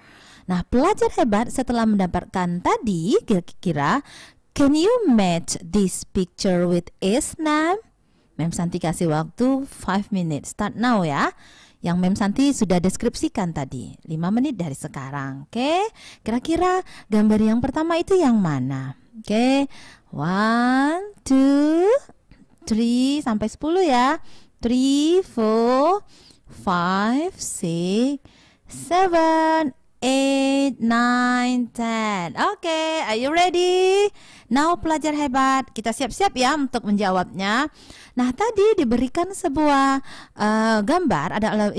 Speaker 5: Nah, pelajar hebat setelah mendapatkan tadi, kira-kira can you match this picture with Islam? Mem Santi kasih waktu 5 minutes. Start now ya. Yang Mem Santi sudah deskripsikan tadi 5 menit dari sekarang. Oke, kira-kira gambar yang pertama itu yang mana? Oke, 1, 2, 3 sampai 10 ya. 3, 4, 5, 6, 7, 8, 9, 10. Oke, are you ready? Now pelajar hebat, kita siap-siap ya untuk menjawabnya. Nah, tadi diberikan sebuah gambar, ada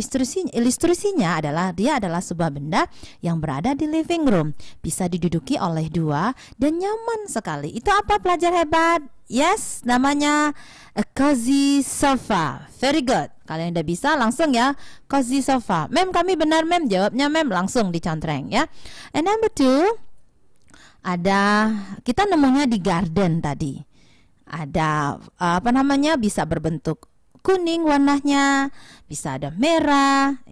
Speaker 5: ilustrasinya adalah dia adalah sebuah benda yang berada di living room, bisa diduduki oleh 2 dan nyaman sekali. Itu apa pelajar hebat? Yes, namanya a cozy sofa. Very good. Kalian udah bisa langsung ya, cozy sofa. Mem, kami benar Mem, jawabnya Mem langsung dicontreng ya. And number 2, ada kita nemunya di garden tadi. Ada bisa berbentuk kuning warnanya, bisa ada merah,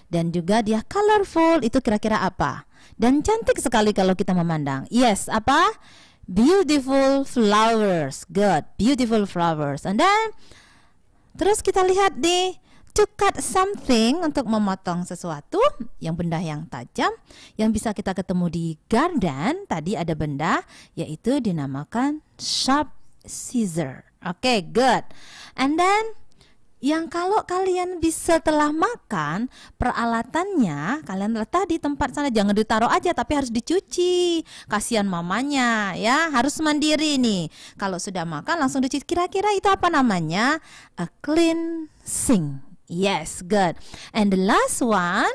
Speaker 5: dan juga dia colorful. Itu kira-kira apa? Dan cantik sekali kalau kita memandang. Yes, apa? Beautiful flowers. Good, beautiful flowers. And then terus kita lihat di to cut something, untuk memotong sesuatu, yang benda yang tajam yang bisa kita ketemu di garden. Tadi ada benda yaitu dinamakan sharp scissor. Oke, good. And then yang kalau kalian bisa setelah makan, peralatannya kalian letak di tempat sana, jangan ditaruh aja tapi harus dicuci. Kasihan mamanya ya, harus mandiri nih. Kalau sudah makan langsung dicuci. Kira-kira itu apa namanya? A cleansing. Yes, good. And the last one,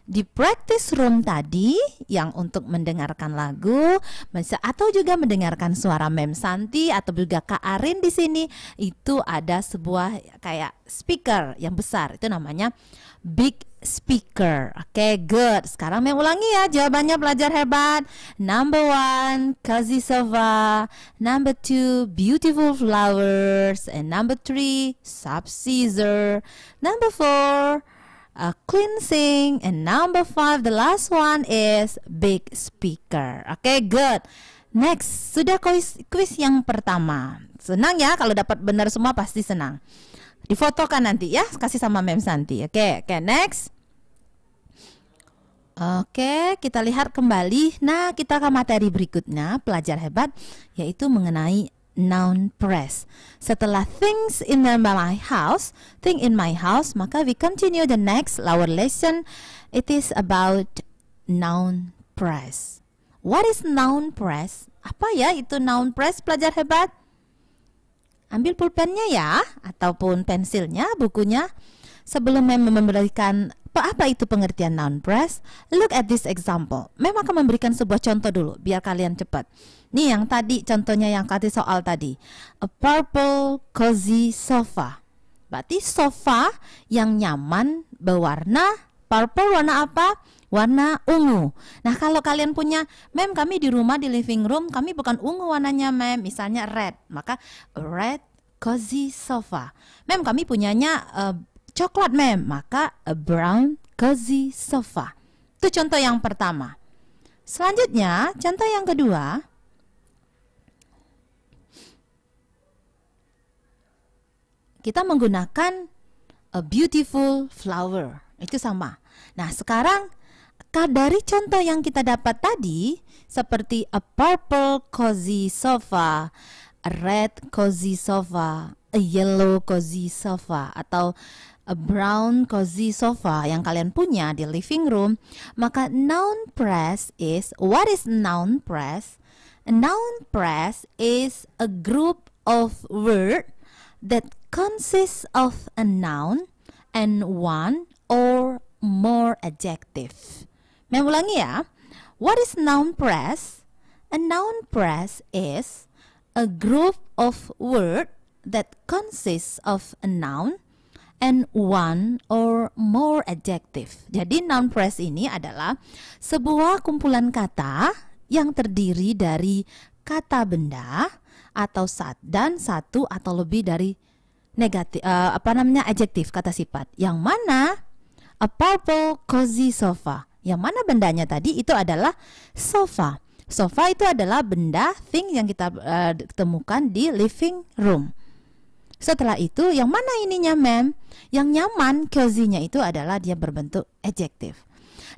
Speaker 5: di practice room tadi yang untuk mendengarkan lagu atau juga mendengarkan suara Mem Santi atau juga Kak Arin di sini, itu ada sebuah kayak speaker yang besar, itu namanya big speaker. Oke, good. Sekarang Mem ulangi ya jawabannya pelajar hebat. Number 1, cozy sofa. Number 2, beautiful flowers. And number 3, sub scissor. Number 4, cleansing. And number 5, the last one is big speaker. Oke, good. Next, sudah kuis yang pertama. Senang ya kalau dapat benar semua, pasti senang. Difotokan nanti ya, kasih sama Mem Santi. Oke, next. Oke, kita lihat kembali. Nah, kita ke materi berikutnya, pelajar hebat, yaitu mengenai noun phrase. Setelah thing in my house, maka we continue the next our lesson. It is about noun phrase. What is noun phrase? Apa ya itu noun phrase, pelajar hebat? Ambil pulpennya ya, ataupun pensilnya, bukunya. Sebelum Mem memberikan apa itu pengertian noun phrase, look at this example. Mem akan memberikan sebuah contoh dulu biar kalian cepat. Nih yang tadi contohnya yang kasih soal tadi. A purple cozy sofa. Berarti sofa yang nyaman berwarna purple, warna apa? Warna ungu. Nah, kalau kalian punya, Mem kami di rumah di living room kami bukan ungu warnanya Mem, misalnya red, maka red cozy sofa. Mem kami punyanya coklat Mem, maka a brown cozy sofa. Itu contoh yang pertama. Selanjutnya, contoh yang kedua. Kita menggunakan a beautiful flower. Itu sama. Nah, sekarang dari contoh yang kita dapat tadi, seperti a purple cozy sofa, a red cozy sofa, a yellow cozy sofa, atau a brown cozy sofa yang kalian punya di living room, maka noun phrase is, what is noun phrase? A noun phrase is a group of words that consists of a noun and one or more adjective. Mem ulangi ya. What is noun phrase? A noun phrase is a group of words that consists of a noun and one or more adjective. Jadi noun phrase ini adalah sebuah kumpulan kata yang terdiri dari kata benda atau dan satu atau lebih dari adjektif, kata sifat. Yang mana a purple cozy sofa, yang mana bendanya tadi itu adalah sofa. Sofa itu adalah benda, thing yang kita temukan di living room. Setelah itu, yang mana ininya, mem? Yang nyaman, cozy-nya itu adalah dia berbentuk adjektif.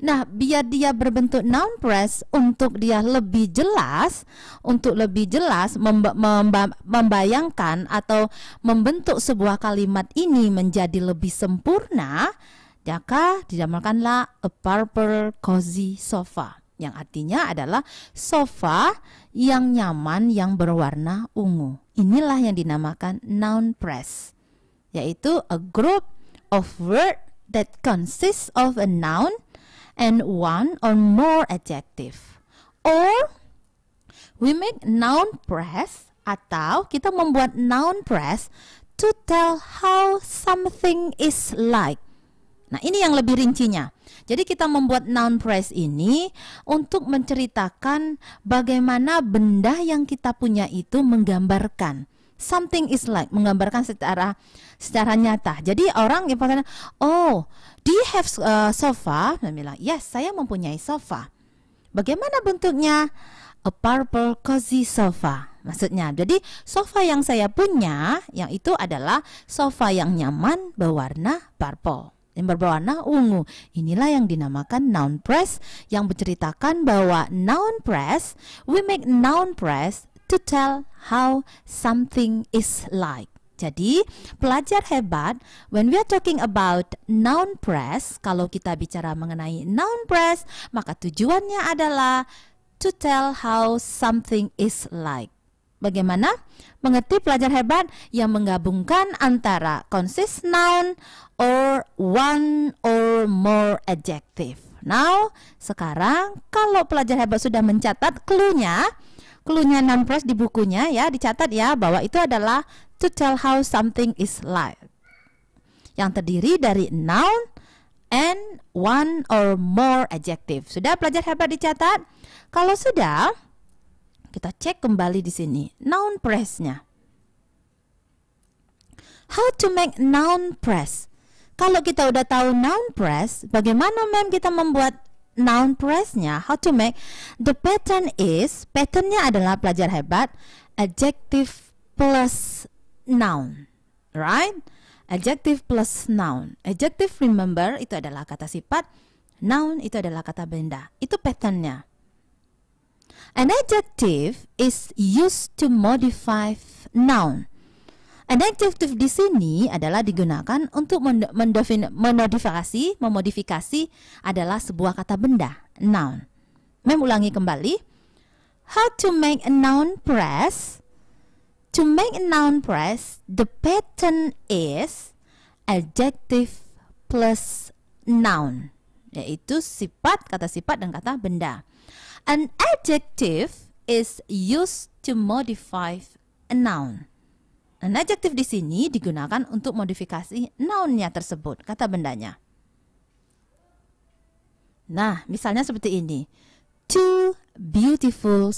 Speaker 5: Nah, biar dia berbentuk noun phrase, untuk dia lebih jelas, membayangkan atau membentuk sebuah kalimat ini menjadi lebih sempurna, maka dinamakanlah a purple cozy sofa, yang artinya adalah sofa yang nyaman yang berwarna ungu. Inilah yang dinamakan noun phrase, yaitu a group of words that consists of a noun and one or more adjective. Or we make noun phrase, atau kita membuat noun phrase to tell how something is like. Nah, ini yang lebih rincinya. Jadi kita membuat noun phrase ini untuk menceritakan bagaimana benda yang kita punya itu menggambarkan something is like, menggambarkan secara nyata. Jadi orang yang bertanya, oh, do you have sofa? Dia bilang, yes, saya mempunyai sofa. Bagaimana bentuknya? A purple cozy sofa. Maksudnya, jadi sofa yang saya punya, yang itu adalah sofa yang nyaman berwarna purple, yang berwarna ungu. Inilah yang dinamakan noun phrase, yang menceritakan bahwa noun phrase, we make noun phrase to tell how something is like. Jadi, pelajar hebat, when we are talking about noun phrase, kalau kita bicara mengenai noun phrase, maka tujuannya adalah to tell how something is like. Bagaimana? Mengerti pelajar hebat yang menggabungkan antara consist noun or one or more adjective. Now, sekarang kalau pelajar hebat sudah mencatat cluenya noun phrase di bukunya ya, dicatat ya bahwa itu adalah to tell how something is like, yang terdiri dari noun and one or more adjective. Sudah pelajar hebat dicatat? Kalau sudah, kita cek kembali di sini noun phrase-nya. How to make noun phrase? Kalau kita udah tahu noun phrase, bagaimana mem kita membuat noun phrase-nya? How to make? The pattern is, patternnya adalah pelajar hebat, adjective plus noun, right? Adjective plus noun. Adjective, remember, itu adalah kata sifat. Noun itu adalah kata benda. Itu patternnya. An adjective is used to modify noun. An adjective di sini adalah digunakan untuk memodifikasi adalah sebuah kata benda, noun. Mem ulangi kembali. How to make a noun phrase? To make a noun phrase, the pattern is adjective plus noun, yaitu sifat, kata sifat dan kata benda. An adjective is used to modify a noun. An adjective di sini digunakan untuk modifikasi nounnya tersebut, kata bendanya. Nah, misalnya seperti ini. Two beautiful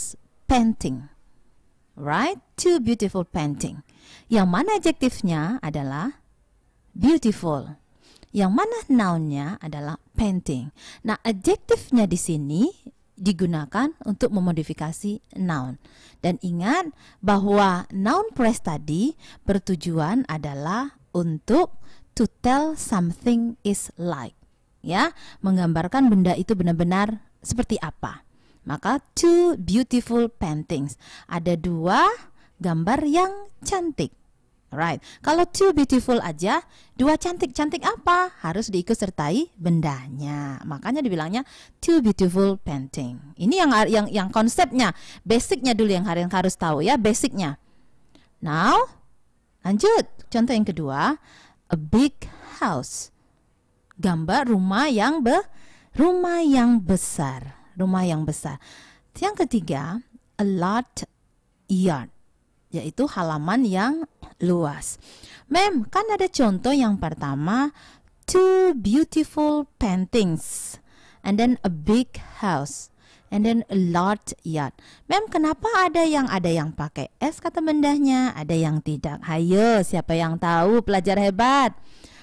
Speaker 5: painting. Right? Two beautiful painting. Yang mana adjektifnya adalah beautiful. Yang mana nounnya adalah painting. Nah, adjektifnya di sini digunakan untuk memodifikasi noun. Dan ingat bahwa noun phrase tadi bertujuan adalah untuk to tell something is like. Ya, menggambarkan benda itu benar-benar seperti apa. Maka two beautiful paintings. Ada 2 gambar yang cantik. Right. Kalau two beautiful aja, 2 cantik apa? Harus diikut sertai bendanya. Makanya dibilangnya two beautiful painting. Ini yang konsepnya, basicnya dulu yang harus tahu ya, basicnya. Now, lanjut. Contoh yang kedua, a big house. Gambar rumah yang besar. Yang ketiga, a lot yard, yaitu halaman yang luas. Mem, kan ada contoh yang pertama, two beautiful paintings, and then a big house, and then a lot yard. Mem, kenapa ada yang pakai S kata bendahnya, ada yang tidak? Hayo, siapa yang tahu? Pelajar hebat.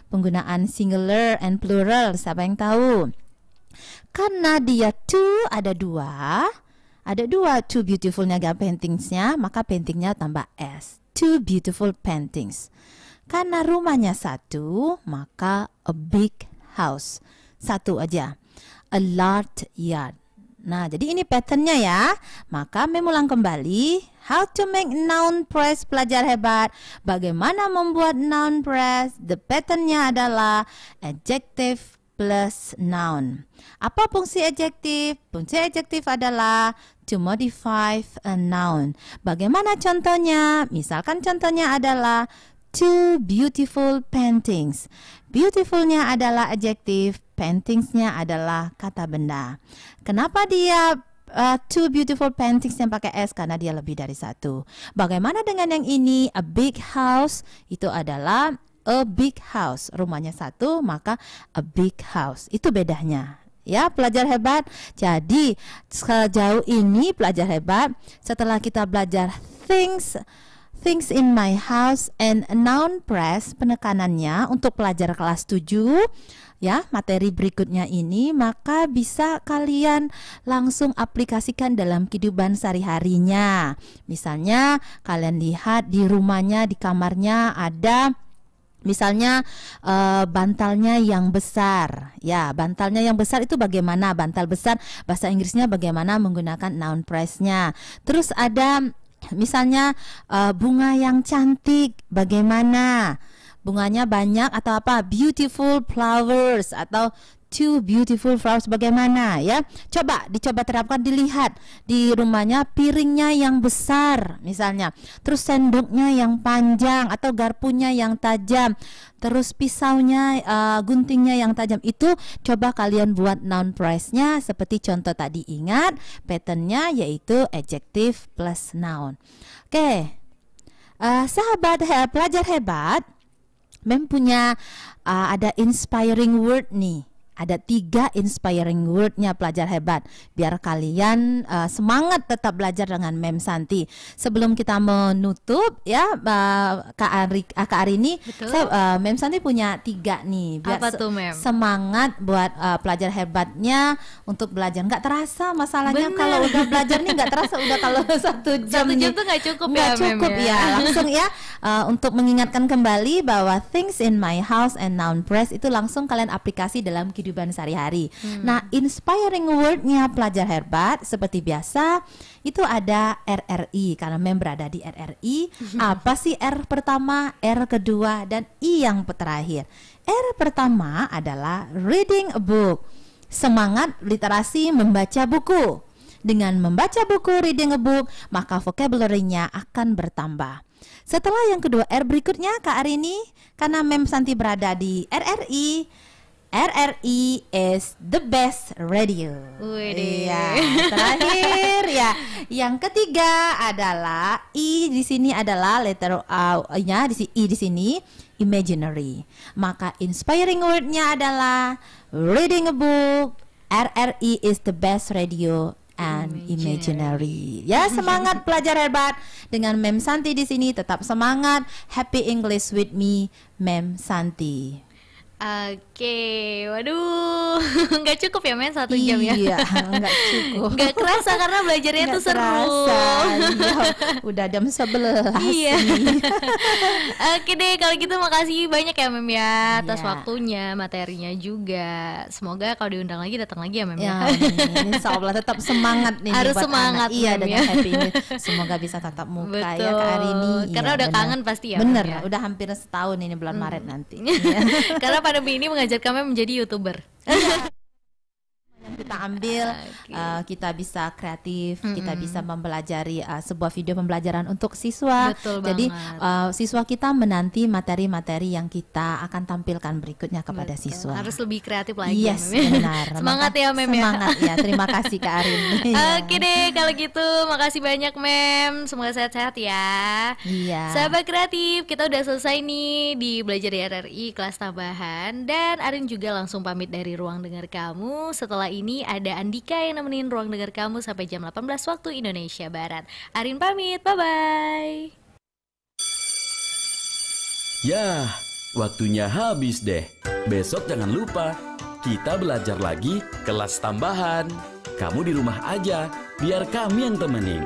Speaker 5: Penggunaan singular and plural, siapa yang tahu? Karena dia two, ada dua, two beautifulnya gak paintingsnya, maka paintingnya tambah S, two beautiful paintings. Karena rumahnya 1, maka a big house, 1 aja, a lot yard. Nah, jadi ini patternnya ya. Maka mengulang kembali, how to make noun phrase, pelajar hebat. Bagaimana membuat noun phrase? The patternnya adalah adjective plus noun. Apa fungsi adjektif? Fungsi adjektif adalah to modify a noun. Bagaimana contohnya? Misalkan contohnya adalah two beautiful paintings. Beautifulnya adalah adjektif, paintingsnya adalah kata benda. Kenapa dia two beautiful paintings yang pakai S? Karena dia lebih dari 1. Bagaimana dengan yang ini? A big house, itu adalah a big house. Rumahnya 1, maka a big house. Itu bedanya. Ya, pelajar hebat. Jadi sejauh ini pelajar hebat, setelah kita belajar things in my house and noun phrase, penekanannya untuk pelajar kelas 7 ya, materi berikutnya ini, maka bisa kalian langsung aplikasikan dalam kehidupan sehari-harinya. Misalnya kalian lihat di rumahnya, di kamarnya ada misalnya bantalnya yang besar. Ya, bantalnya yang besar itu bagaimana? Bantal besar, bahasa Inggrisnya bagaimana menggunakan noun phrase-nya. Terus ada misalnya bunga yang cantik, bagaimana? Bunganya banyak atau apa? Beautiful flowers atau two beautiful flowers, bagaimana ya? Dicoba terapkan, dilihat di rumahnya piringnya yang besar misalnya, terus sendoknya yang panjang atau garpunya yang tajam, terus pisaunya, guntingnya yang tajam. Itu coba kalian buat noun phrase-nya seperti contoh tadi. Ingat pattern-nya yaitu adjective plus noun. Oke, sahabat pelajar hebat, Mem punya ada inspiring word nih. Ada 3 inspiring word-nya pelajar hebat, biar kalian semangat tetap belajar dengan Mem Santi. Sebelum kita menutup ya, Kak Arini, Mem Santi punya 3 nih, biar
Speaker 1: apa tuh, Mem?
Speaker 5: Semangat buat pelajar hebatnya untuk belajar. Nggak terasa masalahnya.
Speaker 1: Bener.
Speaker 5: Kalau udah belajar nih nggak terasa udah kalau 1 jam.
Speaker 1: 1 jam tuh nggak cukup ya, Mem,
Speaker 5: ya. Langsung ya, untuk mengingatkan kembali bahwa things in my house and noun phrase itu langsung kalian aplikasi dalam kehidupan sehari-hari. Nah, inspiring word-nya pelajar hebat seperti biasa itu ada RRI, karena Mem berada di RRI. Apa sih R pertama, R kedua, dan I yang terakhir? R pertama adalah reading a book. Semangat literasi membaca buku. Dengan membaca buku, reading a book, maka vocabulary-nya akan bertambah. Setelah yang kedua R berikutnya, Kak Arini, karena Mem Santi berada di RRI, RRI is the best radio. Iya, terakhir ya. Yang ketiga adalah I, di sini adalah letter A-nya, I di sini imaginary. Maka inspiring word-nya adalah reading a book, RRI is the best radio, and imaginary. Ya, semangat pelajar hebat dengan Mem Santi di sini, tetap semangat. Happy English with me, Mem Santi.
Speaker 1: Oke, waduh, nggak cukup ya men 1 jam ya?
Speaker 5: Iya, nggak cukup.
Speaker 1: Nggak kerasa karena belajarnya
Speaker 5: Nggak
Speaker 1: tuh seru.
Speaker 5: terasa. Iya, udah jam 11
Speaker 1: Iya.
Speaker 5: nih.
Speaker 1: Oke deh, kalau gitu makasih banyak ya Mem ya atas
Speaker 5: Iya.
Speaker 1: waktunya, materinya juga. Semoga kalau diundang lagi datang lagi ya Mem ya.
Speaker 5: Ya, insya Allah tetap semangat nih
Speaker 1: Harus
Speaker 5: buat
Speaker 1: semangat,
Speaker 5: anak. Iya,
Speaker 1: Mem,
Speaker 5: dengan
Speaker 1: ya.
Speaker 5: happy ini. Semoga bisa tatap muka ya
Speaker 1: Betul.
Speaker 5: Kak Arini.
Speaker 1: Karena
Speaker 5: Iya,
Speaker 1: udah
Speaker 5: benar.
Speaker 1: kangen pasti ya,
Speaker 5: Bener,
Speaker 1: Mem, ya.
Speaker 5: udah hampir setahun ini bulan Maret nanti. Iya.
Speaker 1: Karena pandemi ini mengajarkan Mem menjadi YouTuber.
Speaker 5: Yang kita ambil,
Speaker 1: Oke.
Speaker 5: kita bisa kreatif, kita bisa mempelajari sebuah video pembelajaran untuk siswa.
Speaker 1: Betul
Speaker 5: Jadi
Speaker 1: banget.
Speaker 5: siswa kita menanti materi-materi yang kita akan tampilkan berikutnya kepada
Speaker 1: Betul.
Speaker 5: siswa.
Speaker 1: Harus lebih kreatif lagi
Speaker 5: Yes,
Speaker 1: ya, Mem.
Speaker 5: benar.
Speaker 1: Semangat ya Mem ya.
Speaker 5: Semangat ya. Terima kasih Kak Arini.
Speaker 1: Oke deh kalau gitu, makasih banyak Mem. Semoga sehat-sehat ya.
Speaker 5: Iya.
Speaker 1: Sahabat kreatif, kita udah selesai nih di Belajar di RRI kelas tambahan. Dan Arin juga langsung pamit dari ruang dengar kamu. Setelah ini ada Andika yang nemenin ruang dengar kamu sampai jam 18 waktu Indonesia Barat. Arin pamit, bye-bye.
Speaker 4: Yah, waktunya habis deh. Besok jangan lupa, kita belajar lagi kelas tambahan. Kamu di rumah aja, biar kami yang temenin.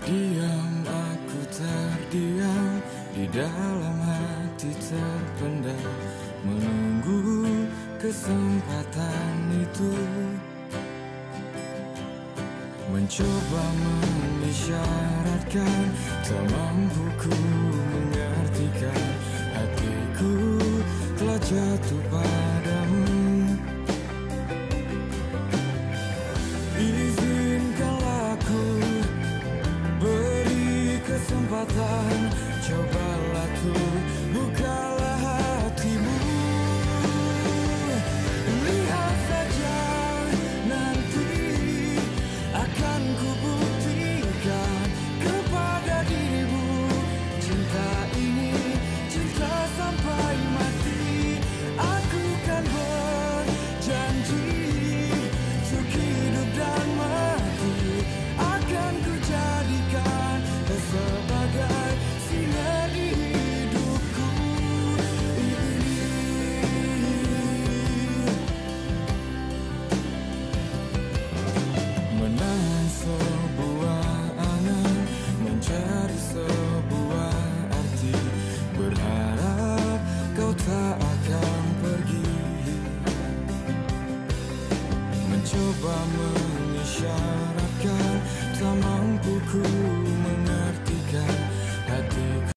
Speaker 6: Diam aku terdiam, di dalam hati terpendam, menunggu kesempatan itu. Mencoba mengisyaratkan, tak mampu ku mengartikan. Hatiku telah jatuh padamu. Izinkanlah aku beri kesempatan, cobalah tuh bukalah hatimu. Lihat saja nanti akan ku buktikan kepada dirimu. Cinta ini cinta sampai mati. Aku kan berjanji untuk hidup dan mati. Akan ku jadikan kau sebagai sinar di hidupku ini. Menahan sebuah angan, mencari sebuah arti, berharap kau tak akan pergi. Mencoba mengisyaratkan, tak mampu ku mengertikan hatiku.